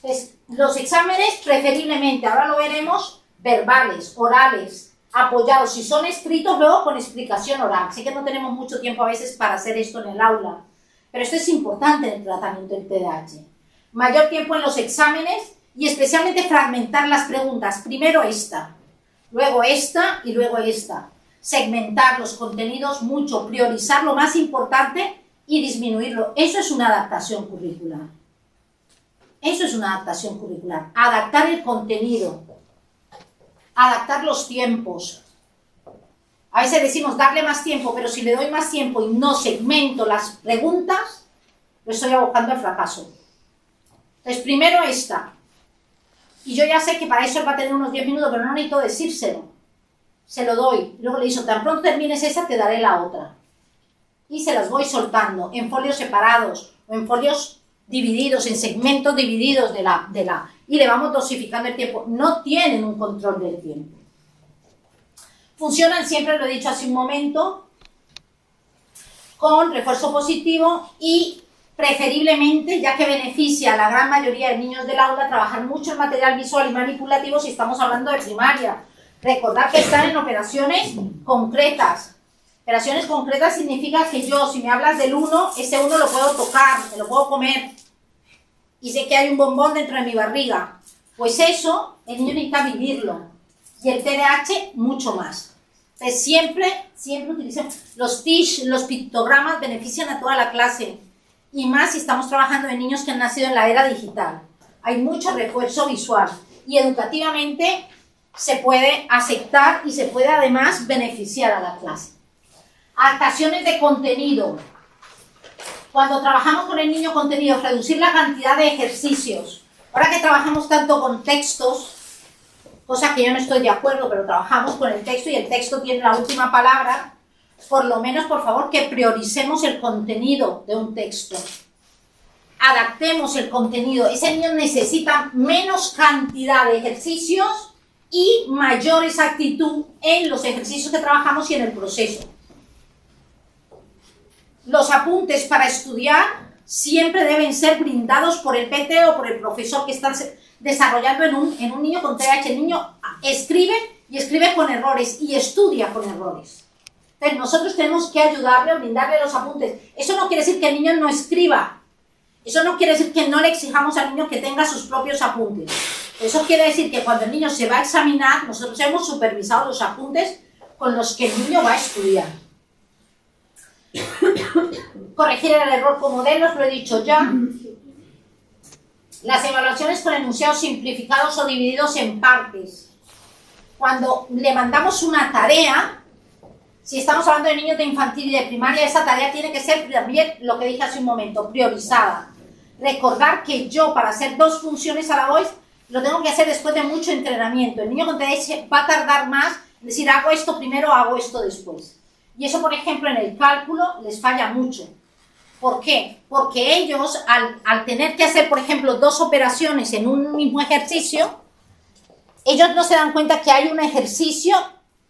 Entonces, los exámenes preferiblemente, ahora lo veremos, verbales, orales, apoyados, si son escritos, luego con explicación oral. Sé que no tenemos mucho tiempo a veces para hacer esto en el aula, pero esto es importante en el tratamiento del TDAH. Mayor tiempo en los exámenes y especialmente fragmentar las preguntas. Primero esta, luego esta y luego esta. Segmentar los contenidos mucho, priorizar lo más importante y disminuirlo. Eso es una adaptación curricular. Eso es una adaptación curricular. Adaptar el contenido. Adaptar los tiempos. A veces decimos darle más tiempo, pero si le doy más tiempo y no segmento las preguntas, lo estoy abocando al fracaso. Entonces, primero esta. Y yo ya sé que para eso él va a tener unos 10 minutos, pero no necesito decírselo. Se lo doy. Luego le digo, tan pronto termines esa, te daré la otra. Y se las voy soltando en folios separados o en folios divididos, en segmentos divididos y le vamos dosificando el tiempo. No tienen un control del tiempo. Funcionan siempre, lo he dicho hace un momento, con refuerzo positivo y preferiblemente, ya que beneficia a la gran mayoría de niños del aula, trabajar mucho el material visual y manipulativo si estamos hablando de primaria. Recordad que están en operaciones concretas. Operaciones concretas significa que yo, si me hablas del 1, ese 1 lo puedo tocar, me lo puedo comer. Y sé que hay un bombón dentro de mi barriga. Pues eso, el niño necesita vivirlo. Y el TDAH, mucho más. Entonces, siempre utilicemos. Los TISH, los pictogramas, benefician a toda la clase. Y más si estamos trabajando en niños que han nacido en la era digital. Hay mucho refuerzo visual. Y educativamente se puede aceptar y se puede además beneficiar a la clase. Adaptaciones de contenido. Cuando trabajamos con el niño contenido, reducir la cantidad de ejercicios. Ahora que trabajamos tanto con textos, cosa que yo no estoy de acuerdo, pero trabajamos con el texto y el texto tiene la última palabra, por lo menos, por favor, que prioricemos el contenido de un texto. Adaptemos el contenido. Ese niño necesita menos cantidad de ejercicios y mayor exactitud en los ejercicios que trabajamos y en el proceso. Los apuntes para estudiar siempre deben ser brindados por el PT o por el profesor que están desarrollando en un niño con TDAH. El niño escribe y escribe con errores y estudia con errores. Entonces nosotros tenemos que ayudarle a brindarle los apuntes. Eso no quiere decir que el niño no escriba. Eso no quiere decir que no le exijamos al niño que tenga sus propios apuntes. Eso quiere decir que cuando el niño se va a examinar, nosotros hemos supervisado los apuntes con los que el niño va a estudiar. Corregir el error con modelos, lo he dicho ya. Las evaluaciones con enunciados simplificados o divididos en partes. Cuando le mandamos una tarea, si estamos hablando de niños de infantil y de primaria, esa tarea tiene que ser también, lo que dije hace un momento, priorizada. recordar que yo para hacer 2 funciones a la vez lo tengo que hacer después de mucho entrenamiento. El niño con TDAH va a tardar más, es decir, hago esto primero, hago esto después. Y eso, por ejemplo, en el cálculo les falla mucho. ¿Por qué? Porque ellos, al tener que hacer, por ejemplo, 2 operaciones en un mismo ejercicio, ellos no se dan cuenta que hay un ejercicio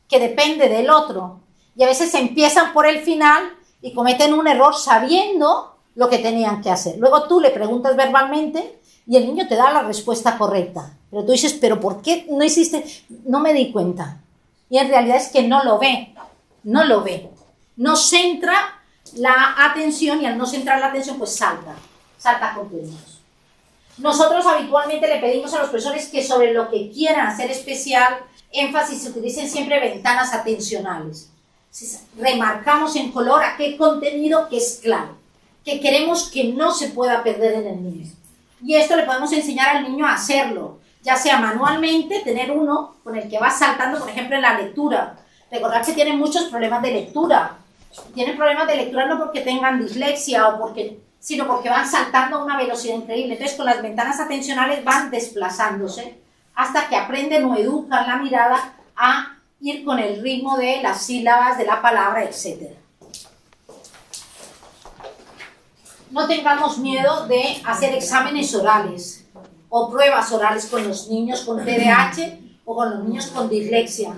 que depende del otro. Y a veces empiezan por el final y cometen un error sabiendo lo que tenían que hacer. Luego tú le preguntas verbalmente y el niño te da la respuesta correcta. Pero tú dices, ¿pero por qué no hiciste? No me di cuenta. Y en realidad es que no lo ve. No lo ve. No centra la atención y al no centrar la atención, pues salta contenidos. Nosotros habitualmente le pedimos a los profesores que sobre lo que quieran hacer especial énfasis se utilicen siempre ventanas atencionales. Remarcamos en color aquel contenido que es clave, que queremos que no se pueda perder en el niño. Y esto le podemos enseñar al niño a hacerlo, ya sea manualmente, tener uno con el que va saltando, por ejemplo, en la lectura. Recordad que tienen muchos problemas de lectura. Tienen problemas de lectura no porque tengan dislexia sino porque van saltando a una velocidad increíble. Entonces, con las ventanas atencionales van desplazándose hasta que aprenden o educan la mirada a ir con el ritmo de las sílabas, de la palabra, etc. No tengamos miedo de hacer exámenes orales o pruebas orales con los niños con TDAH o con los niños con dislexia.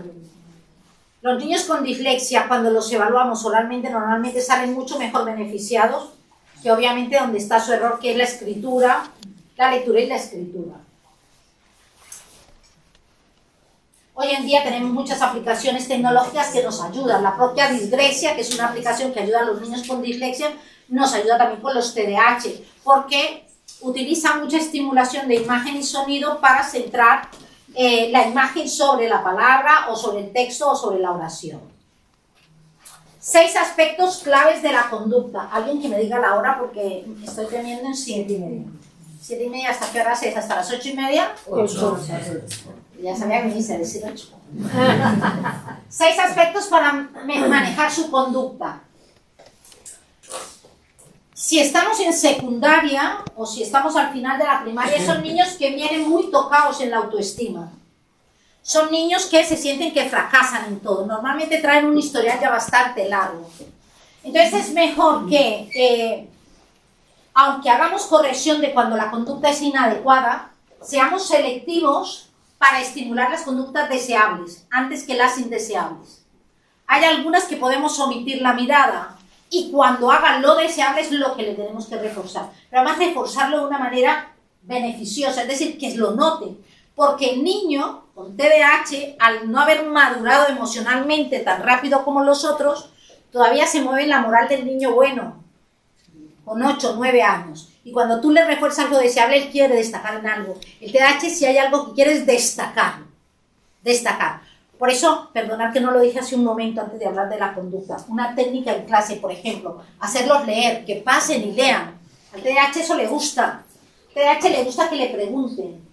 Los niños con dislexia, cuando los evaluamos oralmente, normalmente salen mucho mejor beneficiados que obviamente donde está su error, que es la escritura, la lectura y la escritura. Hoy en día tenemos muchas aplicaciones tecnológicas que nos ayudan. La propia Disgrexia, que es una aplicación que ayuda a los niños con dislexia, nos ayuda también con los TDAH, porque utiliza mucha estimulación de imagen y sonido para centrar la imagen sobre la palabra o sobre el texto o sobre la oración. 6 aspectos claves de la conducta. Alguien que me diga la hora porque estoy teniendo en 7:30. 7:30, ¿hasta qué hora es? ¿Hasta las 8:30? 8. Ya sabía que me hice decir 8. 6 aspectos para manejar su conducta. Si estamos en secundaria o si estamos al final de la primaria, son niños que vienen muy tocados en la autoestima. Son niños que se sienten que fracasan en todo. Normalmente traen un historial ya bastante largo. Entonces es mejor que, aunque hagamos corrección de cuando la conducta es inadecuada, seamos selectivos para estimular las conductas deseables antes que las indeseables. Hay algunas que podemos omitir la mirada y cuando hagan lo deseable es lo que le tenemos que reforzar. Pero además reforzarlo de una manera beneficiosa, es decir, que lo note. Porque el niño con TDAH, al no haber madurado emocionalmente tan rápido como los otros, todavía se mueve en la moral del niño bueno, con 8 o 9 años. Y cuando tú le refuerzas lo deseable, él quiere destacar en algo. El TDAH, si hay algo que quiere, es destacar. Destacar. Por eso, perdonad que no lo dije hace un momento antes de hablar de la conducta. Una técnica en clase, por ejemplo, hacerlos leer, que pasen y lean. Al TDAH eso le gusta. Al TDAH le gusta que le pregunten.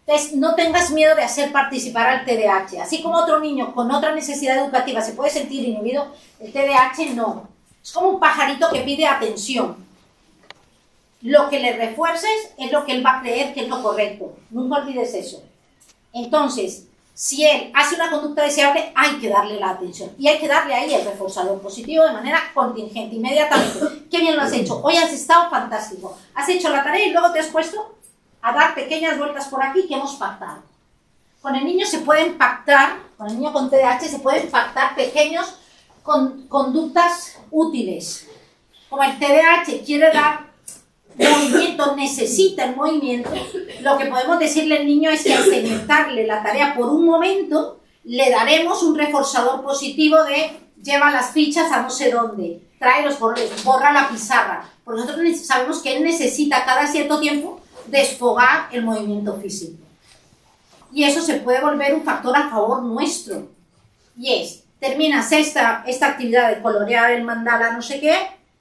Entonces, no tengas miedo de hacer participar al TDAH. Así como otro niño con otra necesidad educativa se puede sentir inhibido, el TDAH no. Es como un pajarito que pide atención. Lo que le refuerces es lo que él va a creer que es lo correcto. Nunca olvides eso. Entonces, si él hace una conducta deseable, hay que darle la atención. Y hay que darle ahí el reforzador positivo de manera contingente, inmediatamente. Qué bien lo has hecho. Hoy has estado fantástico. Has hecho la tarea y luego te has puesto a dar pequeñas vueltas por aquí que hemos pactado. Con el niño se pueden pactar, con el niño con TDAH se pueden pactar pequeños conductas útiles. Como el TDAH quiere dar movimiento, necesita el movimiento, lo que podemos decirle al niño es que al segmentarle la tarea por un momento, le daremos un reforzador positivo de lleva las fichas a no sé dónde, trae los borradores, borra la pizarra. Porque nosotros sabemos que él necesita cada cierto tiempo desfogar el movimiento físico. Y eso se puede volver un factor a favor nuestro. Y es, terminas esta actividad de colorear el mandala, no sé qué,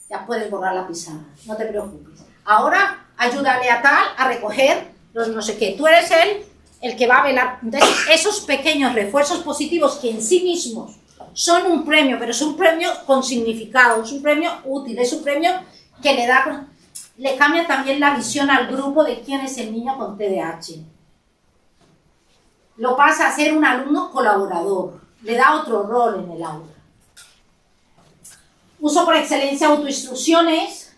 ya puedes borrar la pizarra, no te preocupes. Ahora, ayúdale a tal a recoger los no sé qué. Tú eres el que va a velar. Entonces, esos pequeños refuerzos positivos que en sí mismos son un premio, pero es un premio con significado, es un premio útil, es un premio que le da... le cambia también la visión al grupo de quién es el niño con TDAH. Lo pasa a ser un alumno colaborador, le da otro rol en el aula. Uso por excelencia autoinstrucciones,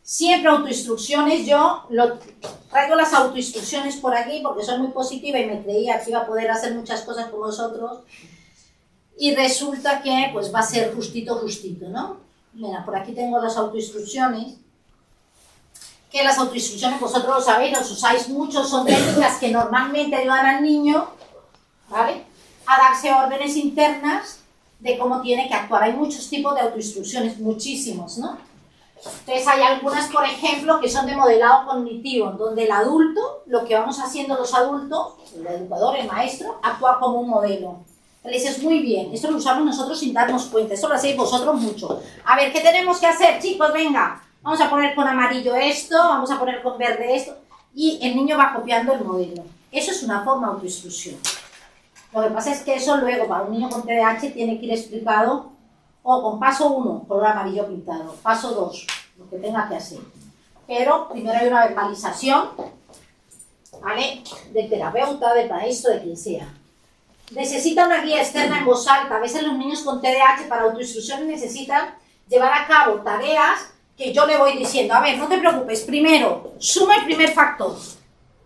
siempre autoinstrucciones. Yo traigo las autoinstrucciones por aquí porque soy muy positiva y me creía que iba a poder hacer muchas cosas con vosotros y resulta que pues va a ser justito, ¿no? Mira, por aquí tengo las autoinstrucciones, que las autoinstrucciones vosotros lo sabéis, las usáis mucho, son técnicas que normalmente ayudan al niño, ¿vale?, a darse órdenes internas de cómo tiene que actuar. Hay muchos tipos de autoinstrucciones, muchísimos, ¿no? Entonces hay algunas, por ejemplo, que son de modelado cognitivo, donde el adulto, lo que vamos haciendo los adultos, el educador, el maestro, actúa como un modelo. Le dices, muy bien, esto lo usamos nosotros sin darnos cuenta, esto lo hacéis vosotros mucho. A ver, ¿qué tenemos que hacer, chicos? Venga, vamos a poner con amarillo esto, vamos a poner con verde esto, y el niño va copiando el modelo. Eso es una forma de autoinstrucción. Lo que pasa es que eso luego, para un niño con TDAH, tiene que ir explicado, o con paso 1, color amarillo pintado, paso 2, lo que tenga que hacer. Pero primero hay una verbalización, ¿vale?, del terapeuta, del maestro, de quien sea. Necesita una guía externa en voz alta. A veces los niños con TDAH para autoinstrucción necesitan llevar a cabo tareas que yo le voy diciendo, a ver, no te preocupes, primero, suma el primer factor.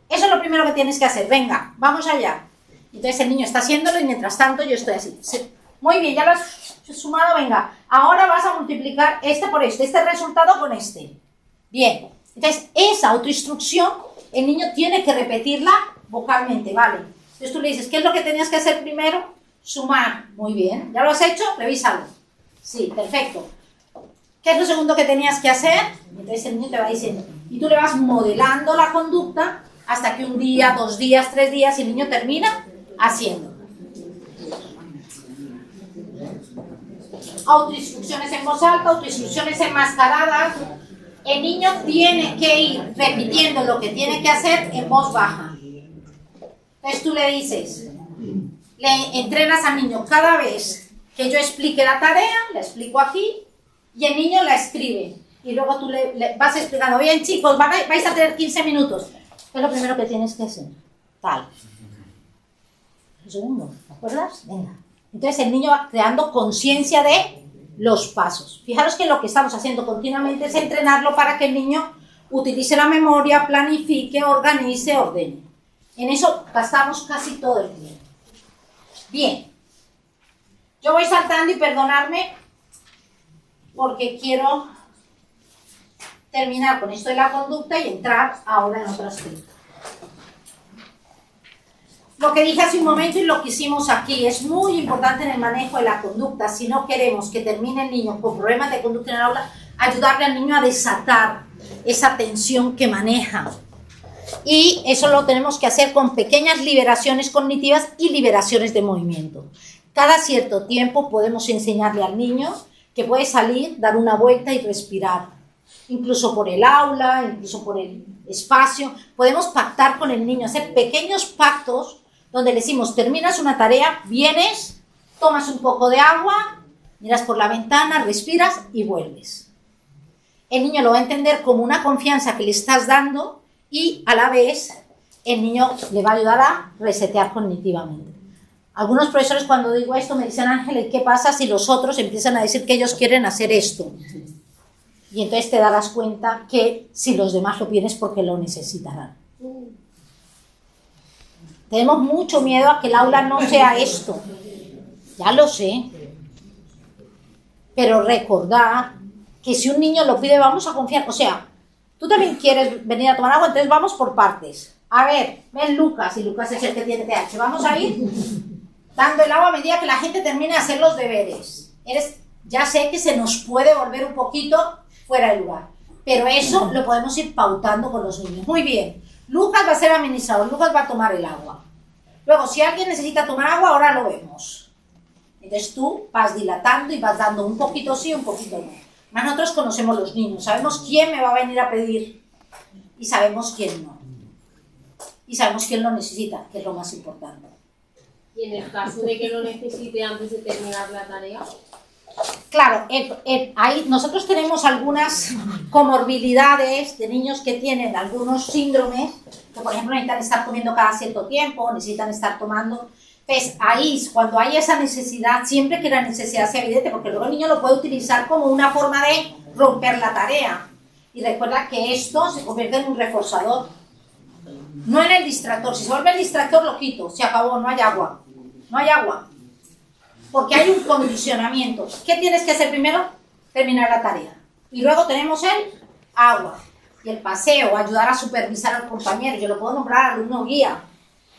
Eso es lo primero que tienes que hacer, venga, vamos allá. Entonces el niño está haciéndolo y mientras tanto yo estoy así. Muy bien, ya lo has sumado, venga. Ahora vas a multiplicar este por este resultado con este. Bien, entonces esa autoinstrucción el niño tiene que repetirla vocalmente, ¿vale? Entonces tú le dices, ¿qué es lo que tenías que hacer primero? Sumar. Muy bien, ¿ya lo has hecho? Revísalo. Sí, perfecto. ¿Qué es lo segundo que tenías que hacer? Entonces el niño te va diciendo, y tú le vas modelando la conducta hasta que un día, 2 días, 3 días y el niño termina haciendo. Autoinstrucciones en voz alta, autoinstrucciones enmascaradas. El niño tiene que ir repitiendo lo que tiene que hacer en voz baja. Entonces tú le dices, le entrenas al niño cada vez que yo explique la tarea, la explico aquí, y el niño la escribe. Y luego tú le vas explicando, bien chicos, vais a tener 15 minutos. ¿Qué es lo primero que tienes que hacer? Tal. Un segundo, ¿te acuerdas? Venga. Entonces el niño va creando conciencia de los pasos. Fijaros que lo que estamos haciendo continuamente es entrenarlo para que el niño utilice la memoria, planifique, organice, ordene. En eso gastamos casi todo el tiempo. Bien. Yo voy saltando y perdonadme porque quiero terminar con esto de la conducta y entrar ahora en otro aspecto. Lo que dije hace un momento y lo que hicimos aquí es muy importante en el manejo de la conducta. Si no queremos que termine el niño con problemas de conducta en el aula, ayudarle al niño a desatar esa tensión que maneja. Y eso lo tenemos que hacer con pequeñas liberaciones cognitivas y liberaciones de movimiento. Cada cierto tiempo podemos enseñarle al niño que puede salir, dar una vuelta y respirar. Incluso por el aula, incluso por el espacio. Podemos pactar con el niño, hacer pequeños pactos donde le decimos, terminas una tarea, vienes, tomas un poco de agua, miras por la ventana, respiras y vuelves. El niño lo va a entender como una confianza que le estás dando y a la vez el niño le va a ayudar a resetear cognitivamente. Algunos profesores cuando digo esto me dicen, Ángel, ¿qué pasa si los otros empiezan a decir que ellos quieren hacer esto? Y entonces te darás cuenta que si los demás lo piden es porque lo necesitarán. Tenemos mucho miedo a que el aula no sea esto. Ya lo sé. Pero recordad que si un niño lo pide, vamos a confiar. O sea, tú también quieres venir a tomar agua, entonces vamos por partes. A ver, ven Lucas, y Lucas es el que tiene TH. Vamos a ir dando el agua a medida que la gente termine de hacer los deberes. Ya sé que se nos puede volver un poquito fuera de lugar. Pero eso lo podemos ir pautando con los niños. Muy bien. Lucas va a ser administrador, Lucas va a tomar el agua. Luego, si alguien necesita tomar agua, ahora lo vemos. Entonces tú vas dilatando y vas dando un poquito sí, un poquito no. Más nosotros conocemos los niños, sabemos quién me va a venir a pedir y sabemos quién no. Y sabemos quién lo necesita, que es lo más importante. ¿Y en el caso de que lo necesite antes de terminar la tarea? Claro, ahí nosotros tenemos algunas comorbilidades de niños que tienen algunos síndromes, que por ejemplo necesitan estar comiendo cada cierto tiempo, necesitan estar tomando. Pues ahí, cuando hay esa necesidad, siempre que la necesidad sea evidente, porque luego el niño lo puede utilizar como una forma de romper la tarea. Y recuerda que esto se convierte en un reforzador, no en el distractor. Si se vuelve el distractor, lo quito, se acabó, no hay agua. No hay agua. Porque hay un condicionamiento. ¿Qué tienes que hacer primero? Terminar la tarea. Y luego tenemos el agua y el paseo, ayudar a supervisar al compañero. Yo lo puedo nombrar alumno guía.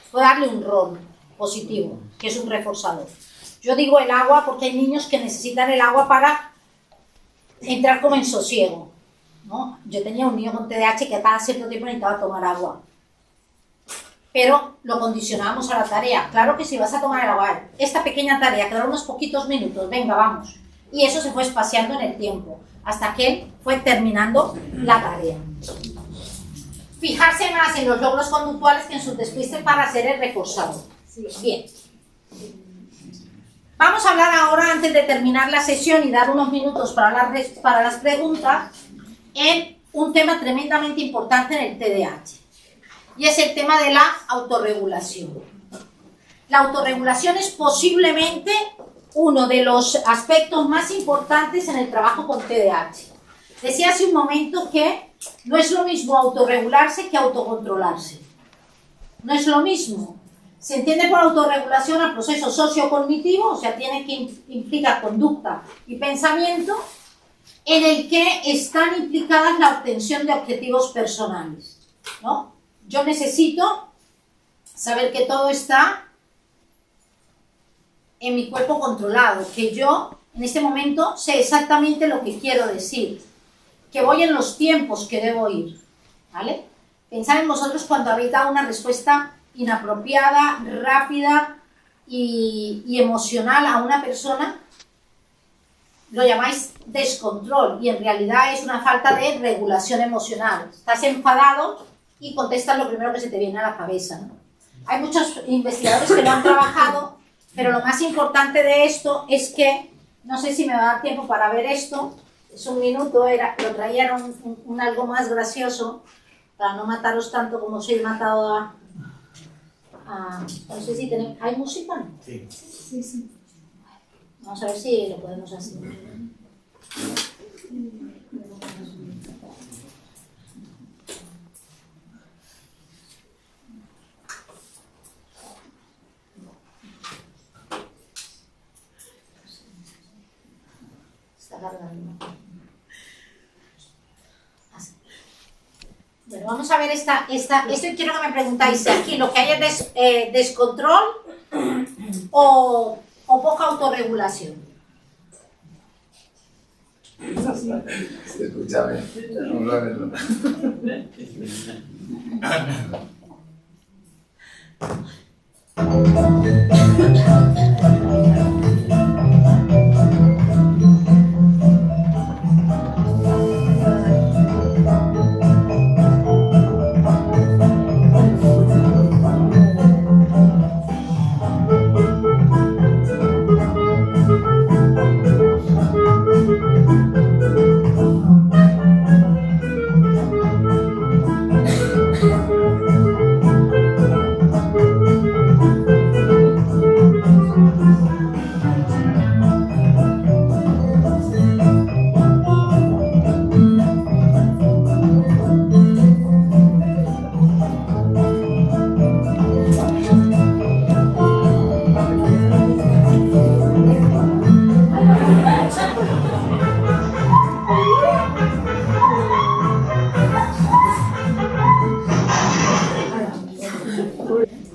Puedo darle un rol positivo, que es un reforzador. Yo digo el agua porque hay niños que necesitan el agua para entrar como en sosiego, ¿no? Yo tenía un niño con TDAH que cada cierto tiempo necesitaba tomar agua. Pero lo condicionamos a la tarea. Claro que si vas a tomar el agua, esta pequeña tarea, quedaron unos poquitos minutos, venga, vamos. Y eso se fue espaciando en el tiempo, hasta que él fue terminando la tarea. Fijarse más en los logros conductuales que en sus despistes para hacer el reforzado. Bien. Vamos a hablar ahora, antes de terminar la sesión y dar unos minutos para las preguntas, en un tema tremendamente importante en el TDAH. Y es el tema de la autorregulación. La autorregulación es posiblemente uno de los aspectos más importantes en el trabajo con TDAH. Decía hace un momento que no es lo mismo autorregularse que autocontrolarse. No es lo mismo. Se entiende por autorregulación al proceso sociocognitivo, o sea, implica conducta y pensamiento, en el que están implicadas la obtención de objetivos personales, ¿no? Yo necesito saber que todo está en mi cuerpo controlado, que yo en este momento sé exactamente lo que quiero decir, que voy en los tiempos que debo ir, ¿vale? Pensad en vosotros cuando habéis dado una respuesta inapropiada, rápida y emocional a una persona, lo llamáis descontrol y en realidad es una falta de regulación emocional. Estás enfadado y contestas lo primero que se te viene a la cabeza, ¿no? Hay muchos investigadores que lo han trabajado, pero lo más importante de esto es que, no sé si me va a dar tiempo para ver esto, es un minuto, lo traía un algo más gracioso, para no mataros tanto como os he matado a no sé si tenemos... ¿Hay música? Sí. Sí, sí. Vamos a ver si lo podemos hacer. Está cargando. Bueno, vamos a ver esto quiero que me preguntáis si aquí lo que hay es descontrol o poca autorregulación. Escúchame, vamos a verlo.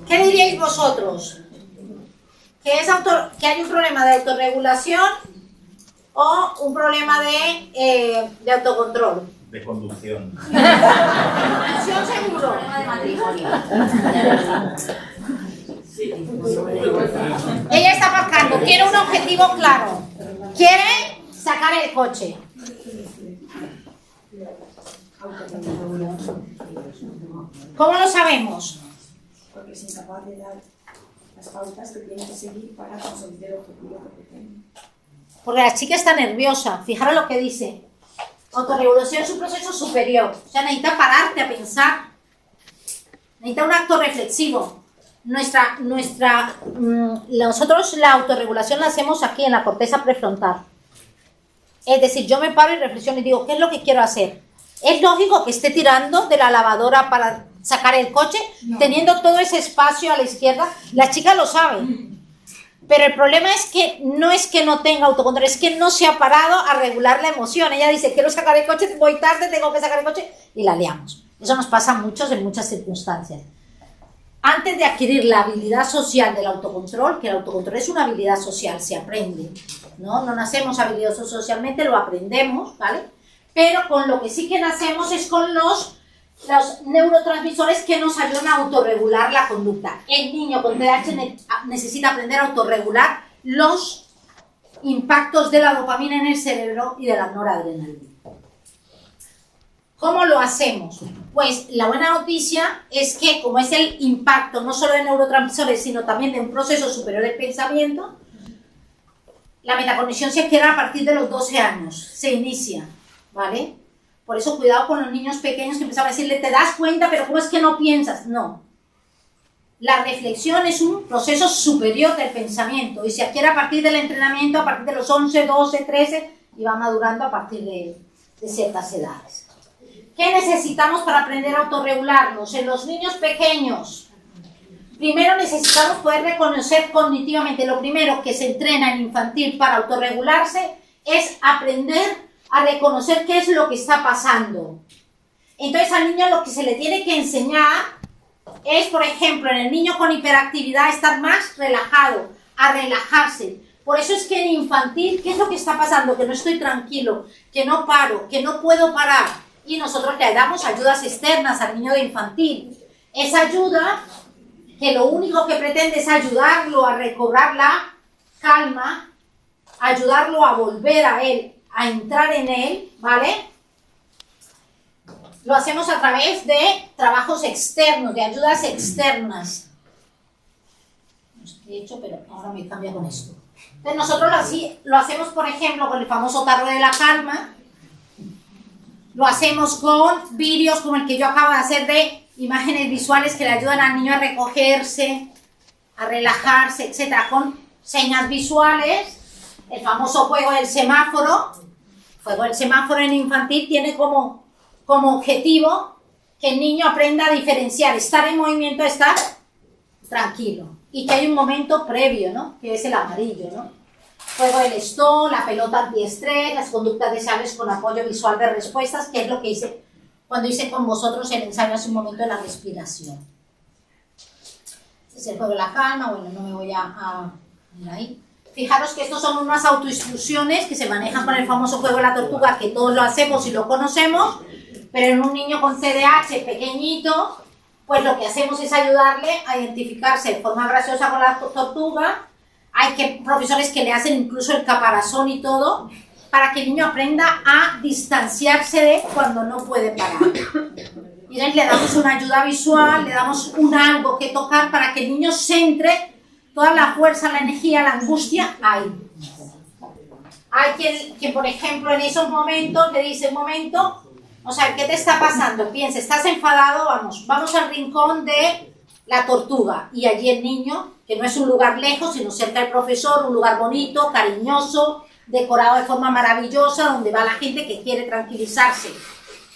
¿Qué diríais vosotros? ¿Que hay un problema de autorregulación o un problema de autocontrol? De conducción. Conducción seguro. Ella está marcando, quiere un objetivo claro. Quiere sacar el coche. ¿Cómo lo sabemos? Porque es incapaz de dar las pautas que tiene que seguir para conseguir el objetivo que tiene. porque la chica está nerviosa. Fijaros lo que dice. Autorregulación es un proceso superior. O sea, necesita pararte a pensar. Necesita un acto reflexivo. Nosotros la autorregulación la hacemos aquí en la corteza prefrontal. Es decir, yo me paro y reflexiono y digo, ¿qué es lo que quiero hacer? ¿Es lógico que esté tirando de la lavadora para sacar el coche, teniendo todo ese espacio a la izquierda? La chica lo sabe. Pero el problema es que no tenga autocontrol, es que no se ha parado a regular la emoción. Ella dice, quiero sacar el coche, voy tarde, tengo que sacar el coche, y la liamos. Eso nos pasa a muchos en muchas circunstancias. Antes de adquirir la habilidad social del autocontrol, que el autocontrol es una habilidad social, se aprende, ¿no? No nacemos habilidosos socialmente, lo aprendemos, ¿vale? Pero con lo que sí que nacemos es con los neurotransmisores que nos ayudan a autorregular la conducta. El niño con TDAH necesita aprender a autorregular los impactos de la dopamina en el cerebro y de la noradrenalina. ¿Cómo lo hacemos? Pues la buena noticia es que, como es el impacto no solo de neurotransmisores, sino también de un proceso superior del pensamiento, la metaconexión se adquiere a partir de los 12 años, se inicia, ¿vale? Por eso cuidado con los niños pequeños que empiezan a decirle, ¿te das cuenta? Pero ¿cómo es que no piensas? No. La reflexión es un proceso superior del pensamiento y se adquiere a partir del entrenamiento, a partir de los 11, 12, 13 y va madurando a partir de ciertas edades. ¿Qué necesitamos para aprender a autorregularnos? En los niños pequeños, primero necesitamos poder reconocer cognitivamente. Lo primero que se entrena en infantil para autorregularse es aprender a reconocer qué es lo que está pasando. Entonces al niño lo que se le tiene que enseñar es, por ejemplo, en el niño con hiperactividad, estar más relajado, a relajarse. Por eso es que en infantil, ¿qué es lo que está pasando? Que no estoy tranquilo, que no paro, que no puedo parar. Y nosotros le damos ayudas externas al niño de infantil. Esa ayuda, que lo único que pretende es ayudarlo a recobrar la calma, ayudarlo a volver a él, a entrar en él, ¿vale? Lo hacemos a través de trabajos externos, de ayudas externas. No sé qué he hecho, pero ahora me cambia con esto. Entonces nosotros lo hacemos, por ejemplo, con el famoso tarro de la calma. Lo hacemos con vídeos como el que yo acabo de hacer de imágenes visuales que le ayudan al niño a recogerse, a relajarse, etc. Con señas visuales. El famoso juego del semáforo. El juego del semáforo en infantil tiene como objetivo que el niño aprenda a diferenciar, estar en movimiento, estar tranquilo. Y que hay un momento previo, ¿no? Que es el amarillo, ¿no? Juego del stop, la pelota antiestrés, las conductas deseables con apoyo visual de respuestas, que es lo que hice cuando hice con vosotros el ensayo hace un momento de la respiración. Es el juego de la calma, bueno, no me voy a ir ahí. Fijaros que estos son unas autoinstrucciones que se manejan con el famoso juego de la tortuga, que todos lo hacemos y lo conocemos, pero en un niño con TDAH pequeñito, pues lo que hacemos es ayudarle a identificarse de forma graciosa con la tortuga. Hay profesores que le hacen incluso el caparazón y todo, para que el niño aprenda a distanciarse de cuando no puede parar. Y entonces le damos una ayuda visual, le damos un algo que tocar para que el niño centre toda la fuerza, la energía, la angustia ahí. Hay quien, por ejemplo, en esos momentos le dice, un momento, o sea, ¿qué te está pasando? Piensa, ¿estás enfadado? Vamos al rincón de la tortuga. Y allí el niño, que no es un lugar lejos, sino cerca del profesor, un lugar bonito, cariñoso, decorado de forma maravillosa, donde va la gente que quiere tranquilizarse.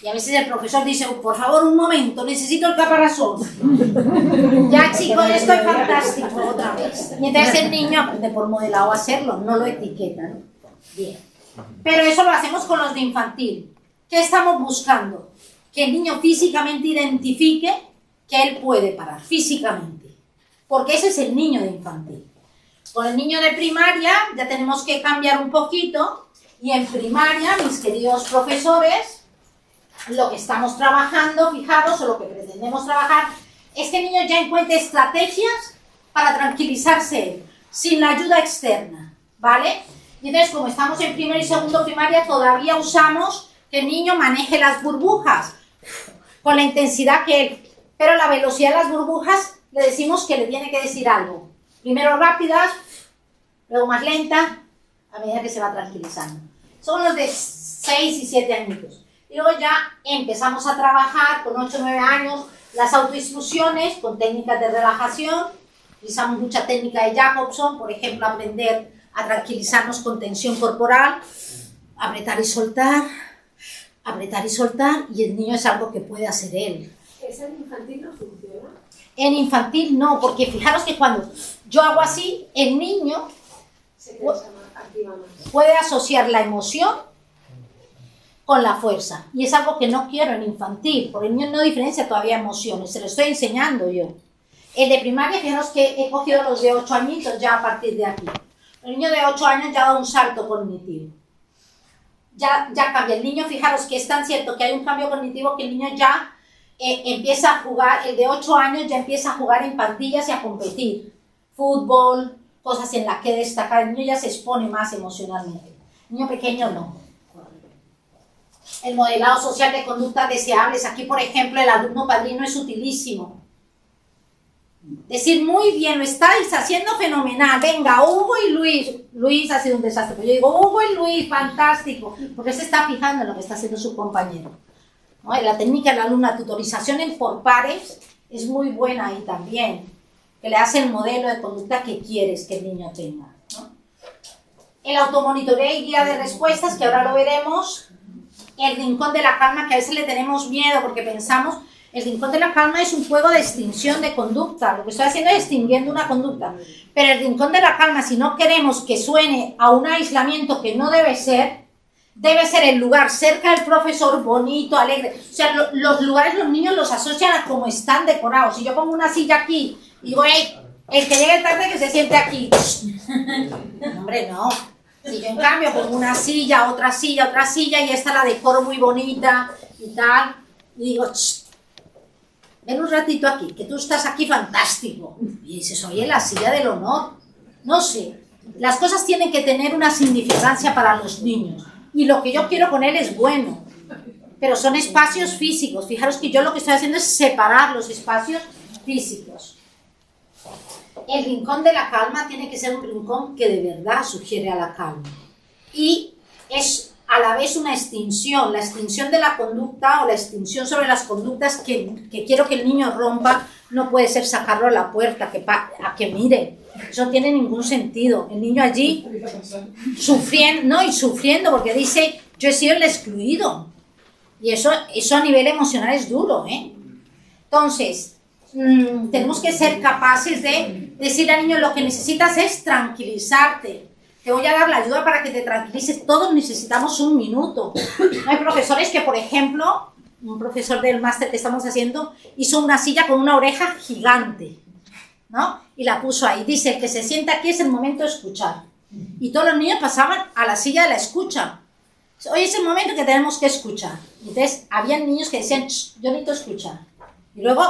Y a veces el profesor dice, por favor, un momento, necesito el caparazón. Ya, chicos, estoy fantástico, otra vez. Y entonces el niño aprende por modelado a hacerlo, no lo etiqueta, ¿no? Bien. Pero eso lo hacemos con los de infantil. ¿Qué estamos buscando? Que el niño físicamente identifique que él puede parar, físicamente. Porque ese es el niño de infantil. Con el niño de primaria ya tenemos que cambiar un poquito. Y en primaria, mis queridos profesores, lo que estamos trabajando, fijaros, o lo que pretendemos trabajar, es que el niño ya encuentre estrategias para tranquilizarse sin la ayuda externa, ¿vale? Y entonces, como estamos en primero y segundo primaria, todavía usamos que el niño maneje las burbujas con la intensidad que él, pero la velocidad de las burbujas le decimos que le tiene que decir algo. Primero rápidas, luego más lenta, a medida que se va tranquilizando. Son los de 6 y 7 añitos. Y luego ya empezamos a trabajar con 8 o 9 años las autoinstrucciones con técnicas de relajación. Utilizamos mucha técnica de Jacobson, por ejemplo, aprender a tranquilizarnos con tensión corporal, apretar y soltar, y el niño es algo que puede hacer él. ¿Esa en infantil no funciona? En infantil no, porque fijaros que cuando yo hago así, el niño puede asociar la emoción con la fuerza. Y es algo que no quiero en infantil, porque el niño no diferencia todavía emociones, se lo estoy enseñando yo. El de primaria, fijaros que he cogido los de 8 añitos ya a partir de aquí. El niño de 8 años ya da un salto cognitivo. Ya cambia. El niño, fijaros que es tan cierto que hay un cambio cognitivo que el niño ya empieza a jugar, el de 8 años ya empieza a jugar en pandillas y a competir. Fútbol, cosas en las que destacar. El niño ya se expone más emocionalmente. El niño pequeño no. El modelado social de conductas deseables. Aquí, por ejemplo, el alumno padrino es utilísimo. Decir, muy bien, lo estáis haciendo fenomenal. Venga, Hugo y Luis. Luis ha sido un desastre. Pero yo digo, Hugo y Luis, fantástico. Porque se está fijando en lo que está haciendo su compañero. ¿No? La técnica de la alumna tutorización por pares es muy buena ahí también. Que le hace el modelo de conducta que quieres que el niño tenga, ¿no? El automonitoreo y guía de respuestas, que ahora lo veremos. El rincón de la calma, que a veces le tenemos miedo porque pensamos, el rincón de la calma es un juego de extinción de conducta. Lo que estoy haciendo es extinguiendo una conducta. Pero el rincón de la calma, si no queremos que suene a un aislamiento que no debe ser el lugar cerca del profesor, bonito, alegre. O sea, los lugares los niños los asocian a cómo están decorados. Si yo pongo una silla aquí y digo, hey, el que llegue tarde que se siente aquí. No, hombre, no. Si yo en cambio pongo una silla, otra silla, y esta la decoro muy bonita y tal, y digo, ven un ratito aquí, que tú estás aquí fantástico. Y dices, oye, la silla del honor. No sé, las cosas tienen que tener una significancia para los niños. Y lo que yo quiero con él es bueno. Pero son espacios físicos. Fijaros que yo lo que estoy haciendo es separar los espacios físicos. El rincón de la calma tiene que ser un rincón que de verdad sugiere a la calma. Y es a la vez una extinción, la extinción de la conducta o la extinción sobre las conductas que quiero que el niño rompa. No puede ser sacarlo a la puerta, a que mire. Eso no tiene ningún sentido. El niño allí sufriendo porque dice, yo he sido el excluido. Y eso a nivel emocional es duro, ¿eh? Entonces, tenemos que ser capaces de decirle al niño, lo que necesitas es tranquilizarte. Te voy a dar la ayuda para que te tranquilices. Todos necesitamos un minuto. Hay profesores que, por ejemplo, un profesor del máster que estamos haciendo hizo una silla con una oreja gigante, ¿no? Y la puso ahí. Dice, el que se sienta aquí es el momento de escuchar. Y todos los niños pasaban a la silla de la escucha. Hoy es el momento que tenemos que escuchar. Entonces, había niños que decían, yo necesito escuchar. Y luego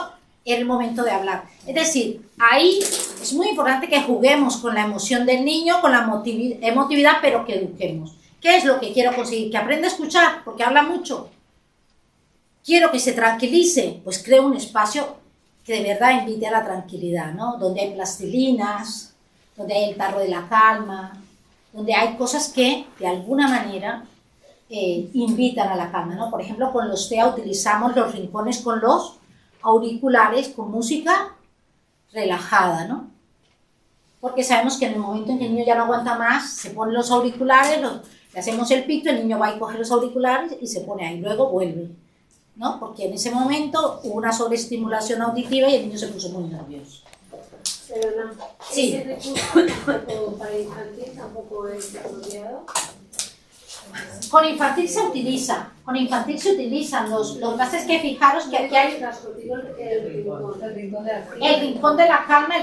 era el momento de hablar. Es decir, ahí es muy importante que juguemos con la emoción del niño, con la emotividad, pero que eduquemos. ¿Qué es lo que quiero conseguir? Que aprenda a escuchar, porque habla mucho. Quiero que se tranquilice, pues creo un espacio que de verdad invite a la tranquilidad, ¿no? Donde hay plastilinas, donde hay el tarro de la calma, donde hay cosas que, de alguna manera, invitan a la calma, ¿no? Por ejemplo, con los TEA utilizamos los rincones con los auriculares, con música relajada, ¿no? Porque sabemos que en el momento en que el niño ya no aguanta más, se ponen los auriculares, le hacemos el pito, el niño va y coge los auriculares y se pone ahí, luego vuelve, ¿no? Porque en ese momento hubo una sobreestimulación auditiva y el niño se puso muy nervioso. Perdona, sí. ¿Ese recurso para infantil tampoco es apropiado? Con infantil se utilizan los que pasa es que fijaros que aquí hay el rincón de la calma,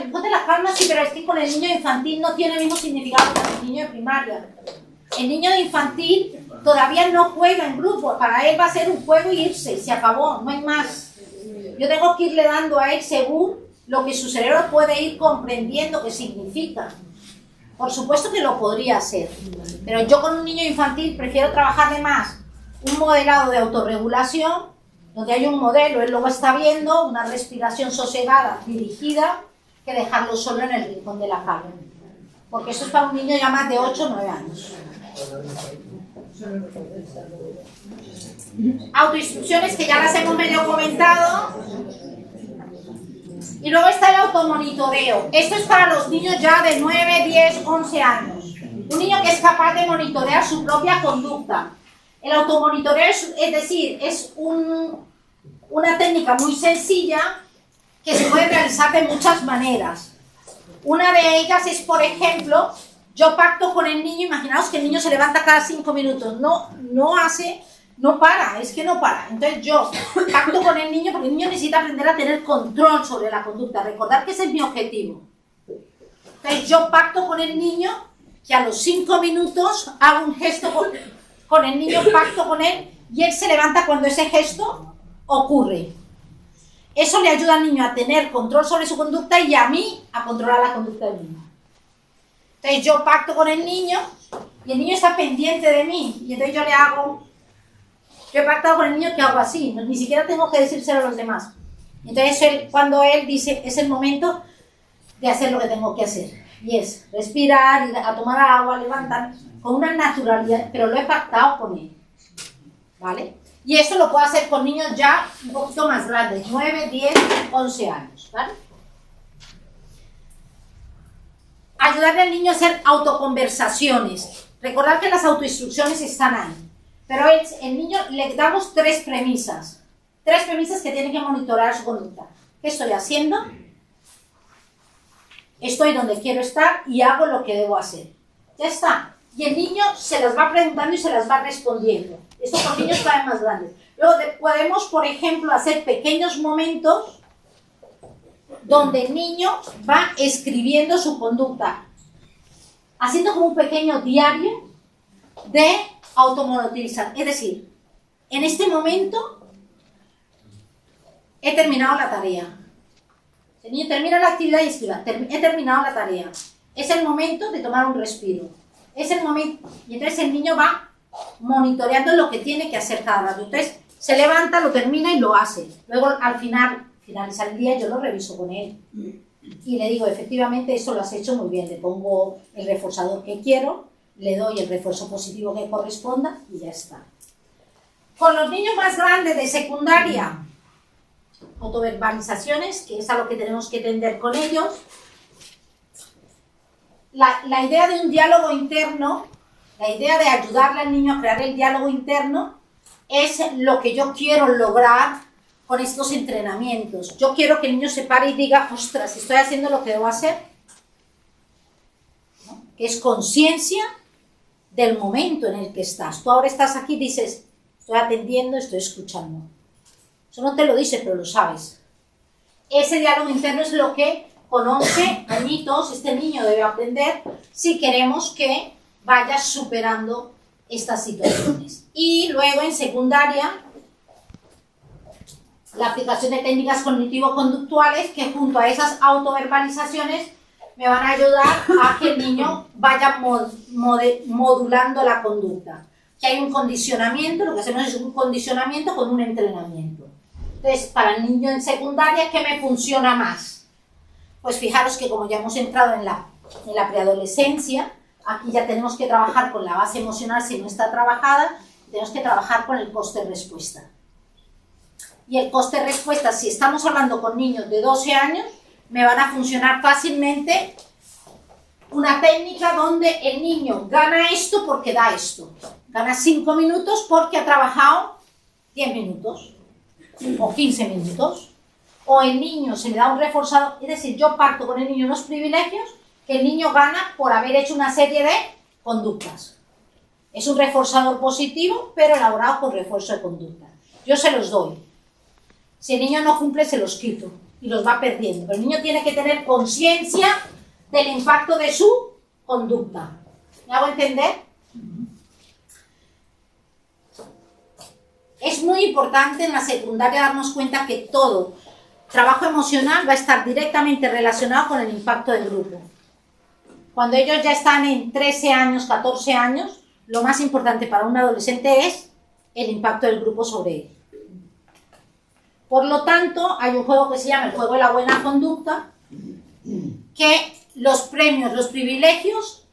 sí, pero es que con el niño infantil no tiene el mismo significado que con el niño de primaria. El niño de infantil todavía no juega en grupo, para él va a ser un juego y irse, y se acabó, no hay más. Yo tengo que irle dando a él según lo que su cerebro puede ir comprendiendo qué significa. Por supuesto que lo podría hacer, pero yo con un niño infantil prefiero trabajarle más un modelado de autorregulación, donde hay un modelo, él lo está viendo, una respiración sosegada, dirigida, que dejarlo solo en el rincón de la calma. porque esto es para un niño ya más de 8 o 9 años. Autoinstrucciones que ya las hemos medio comentado. Y luego está el automonitoreo. Esto es para los niños ya de 9, 10, 11 años. Un niño que es capaz de monitorear su propia conducta. El automonitoreo es decir, es una técnica muy sencilla que se puede realizar de muchas maneras. Una de ellas es, por ejemplo, yo pacto con el niño, imaginaos que el niño se levanta cada 5 minutos, no para, es que no para. Entonces yo pacto con el niño porque el niño necesita aprender a tener control sobre la conducta, recordar que ese es mi objetivo. Entonces yo pacto con el niño que a los 5 minutos hago un gesto con el niño, pacto con él y él se levanta cuando ese gesto ocurre. Eso le ayuda al niño a tener control sobre su conducta y a mí a controlar la conducta del niño. Entonces yo pacto con el niño y el niño está pendiente de mí y entonces yo he pactado con el niño que hago así, ni siquiera tengo que decírselo a los demás. Entonces cuando él dice, es el momento de hacer lo que tengo que hacer. Y es respirar, ir a tomar agua, levantar, con una naturalidad, pero lo he pactado con él. ¿Vale? Y esto lo puedo hacer con niños ya un poquito más grandes, 9, 10, 11 años. ¿Vale? Ayudarle al niño a hacer autoconversaciones. Recordad que las autoinstrucciones están ahí. Pero el niño le damos 3 premisas. 3 premisas que tiene que monitorear su conducta. ¿Qué estoy haciendo? Estoy donde quiero estar y hago lo que debo hacer. Ya está. Y el niño se las va preguntando y se las va respondiendo. Esto con niños cada vez más grandes. Luego podemos, por ejemplo, hacer pequeños momentos donde el niño va escribiendo su conducta, haciendo como un pequeño diario de automonitorizar. Es decir, en este momento he terminado la tarea. El niño termina la actividad y escriba, he terminado la tarea. Es el momento de tomar un respiro. Es el momento. Y entonces el niño va monitoreando lo que tiene que hacer cada rato. Entonces se levanta, lo termina y lo hace. Luego al finalizar el día yo lo reviso con él. Y le digo, efectivamente, eso lo has hecho muy bien. Le pongo el reforzador que quiero, le doy el refuerzo positivo que corresponda y ya está. Con los niños más grandes de secundaria, autoverbalizaciones, que es a lo que tenemos que tender con ellos. La idea de un diálogo interno, la idea de ayudarle al niño a crear el diálogo interno, es lo que yo quiero lograr con estos entrenamientos. Yo quiero que el niño se pare y diga, ostras, estoy haciendo lo que debo hacer, ¿no? Que es conciencia del momento en el que estás. Tú ahora estás aquí y dices, estoy atendiendo, estoy escuchando. Eso no te lo dice, pero lo sabes. Ese diálogo interno es lo que con 11 añitos este niño debe aprender si queremos que vaya superando estas situaciones. Y luego en secundaria, la aplicación de técnicas cognitivo-conductuales que junto a esas autoverbalizaciones me van a ayudar a que el niño vaya modulando la conducta. Que hay un condicionamiento, lo que hacemos es un condicionamiento con un entrenamiento. Entonces, para el niño en secundaria, ¿qué me funciona más? Pues fijaros que como ya hemos entrado en la preadolescencia, aquí ya tenemos que trabajar con la base emocional si no está trabajada, tenemos que trabajar con el coste-respuesta. Y el coste-respuesta, si estamos hablando con niños de 12 años, me van a funcionar fácilmente una técnica donde el niño gana esto porque da esto. Gana 5 minutos porque ha trabajado 10 minutos o 15 minutos. O el niño se le da un reforzador, es decir, yo parto con el niño unos privilegios que el niño gana por haber hecho una serie de conductas. Es un reforzador positivo, pero elaborado con refuerzo de conducta. Yo se los doy. Si el niño no cumple, se los quito y los va perdiendo. Pero el niño tiene que tener conciencia del impacto de su conducta. ¿Me hago entender? Es muy importante en la secundaria darnos cuenta que todo trabajo emocional va a estar directamente relacionado con el impacto del grupo. Cuando ellos ya están en 13 años, 14 años, lo más importante para un adolescente es el impacto del grupo sobre él. Por lo tanto, hay un juego que se llama el juego de la buena conducta, que los premios, los privilegios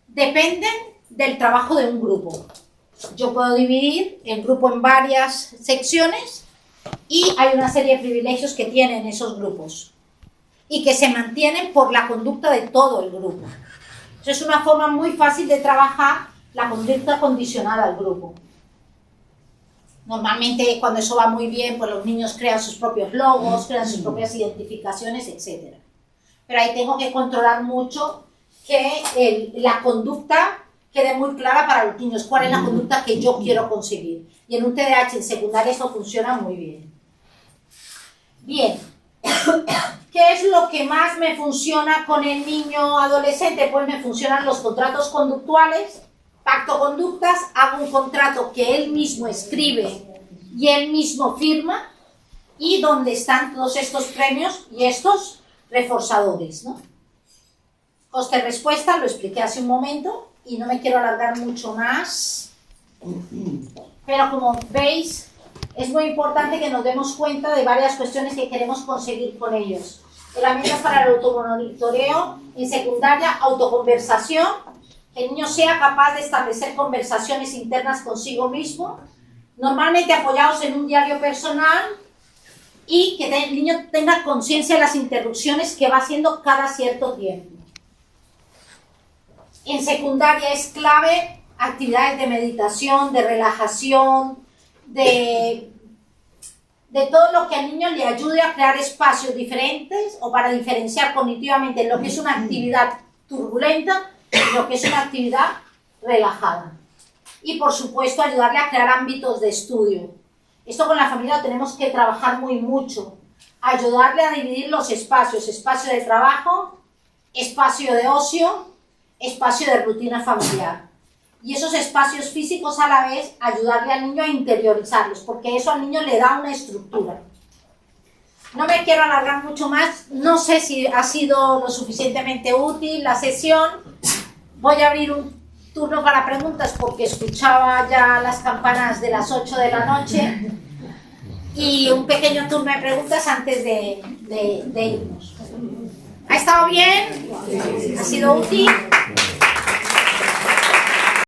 dependen del trabajo de un grupo. Yo puedo dividir el grupo en varias secciones y hay una serie de privilegios que tienen esos grupos y que se mantienen por la conducta de todo el grupo. Eso es una forma muy fácil de trabajar la conducta condicionada al grupo. Normalmente cuando eso va muy bien, pues los niños crean sus propios logos, crean sus propias identificaciones, etc. Pero ahí tengo que controlar mucho que la conducta quede muy clara para los niños, cuál es la conducta que yo quiero conseguir. Y en un TDAH en secundaria eso funciona muy bien. Bien, ¿qué es lo que más me funciona con el niño adolescente? Pues me funcionan los contratos conductuales, pacto conductas, hago un contrato que él mismo escribe y él mismo firma, y donde están todos estos premios y estos reforzadores, ¿no? Coste-respuesta, lo expliqué hace un momento y no me quiero alargar mucho más, pero como veis es muy importante que nos demos cuenta de varias cuestiones que queremos conseguir con ellos. Herramientas para el automonitoreo en secundaria, autoconversación, que el niño sea capaz de establecer conversaciones internas consigo mismo, normalmente apoyados en un diario personal, y que el niño tenga conciencia de las interrupciones que va haciendo cada cierto tiempo. En secundaria es clave actividades de meditación, de relajación, de todo lo que al niño le ayude a crear espacios diferentes o para diferenciar cognitivamente lo que es una actividad turbulenta y lo que es una actividad relajada. Y por supuesto ayudarle a crear ámbitos de estudio. Esto con la familia lo tenemos que trabajar mucho. Ayudarle a dividir los espacios, espacio de trabajo, espacio de ocio, espacio de rutina familiar. Y esos espacios físicos a la vez ayudarle al niño a interiorizarlos, porque eso al niño le da una estructura. No me quiero alargar mucho más, no sé si ha sido lo suficientemente útil la sesión. Voy a abrir un turno para preguntas porque escuchaba ya las campanas de las 8 de la noche, y un pequeño turno de preguntas antes de irnos. ¿Ha estado bien? ¿Ha sido útil?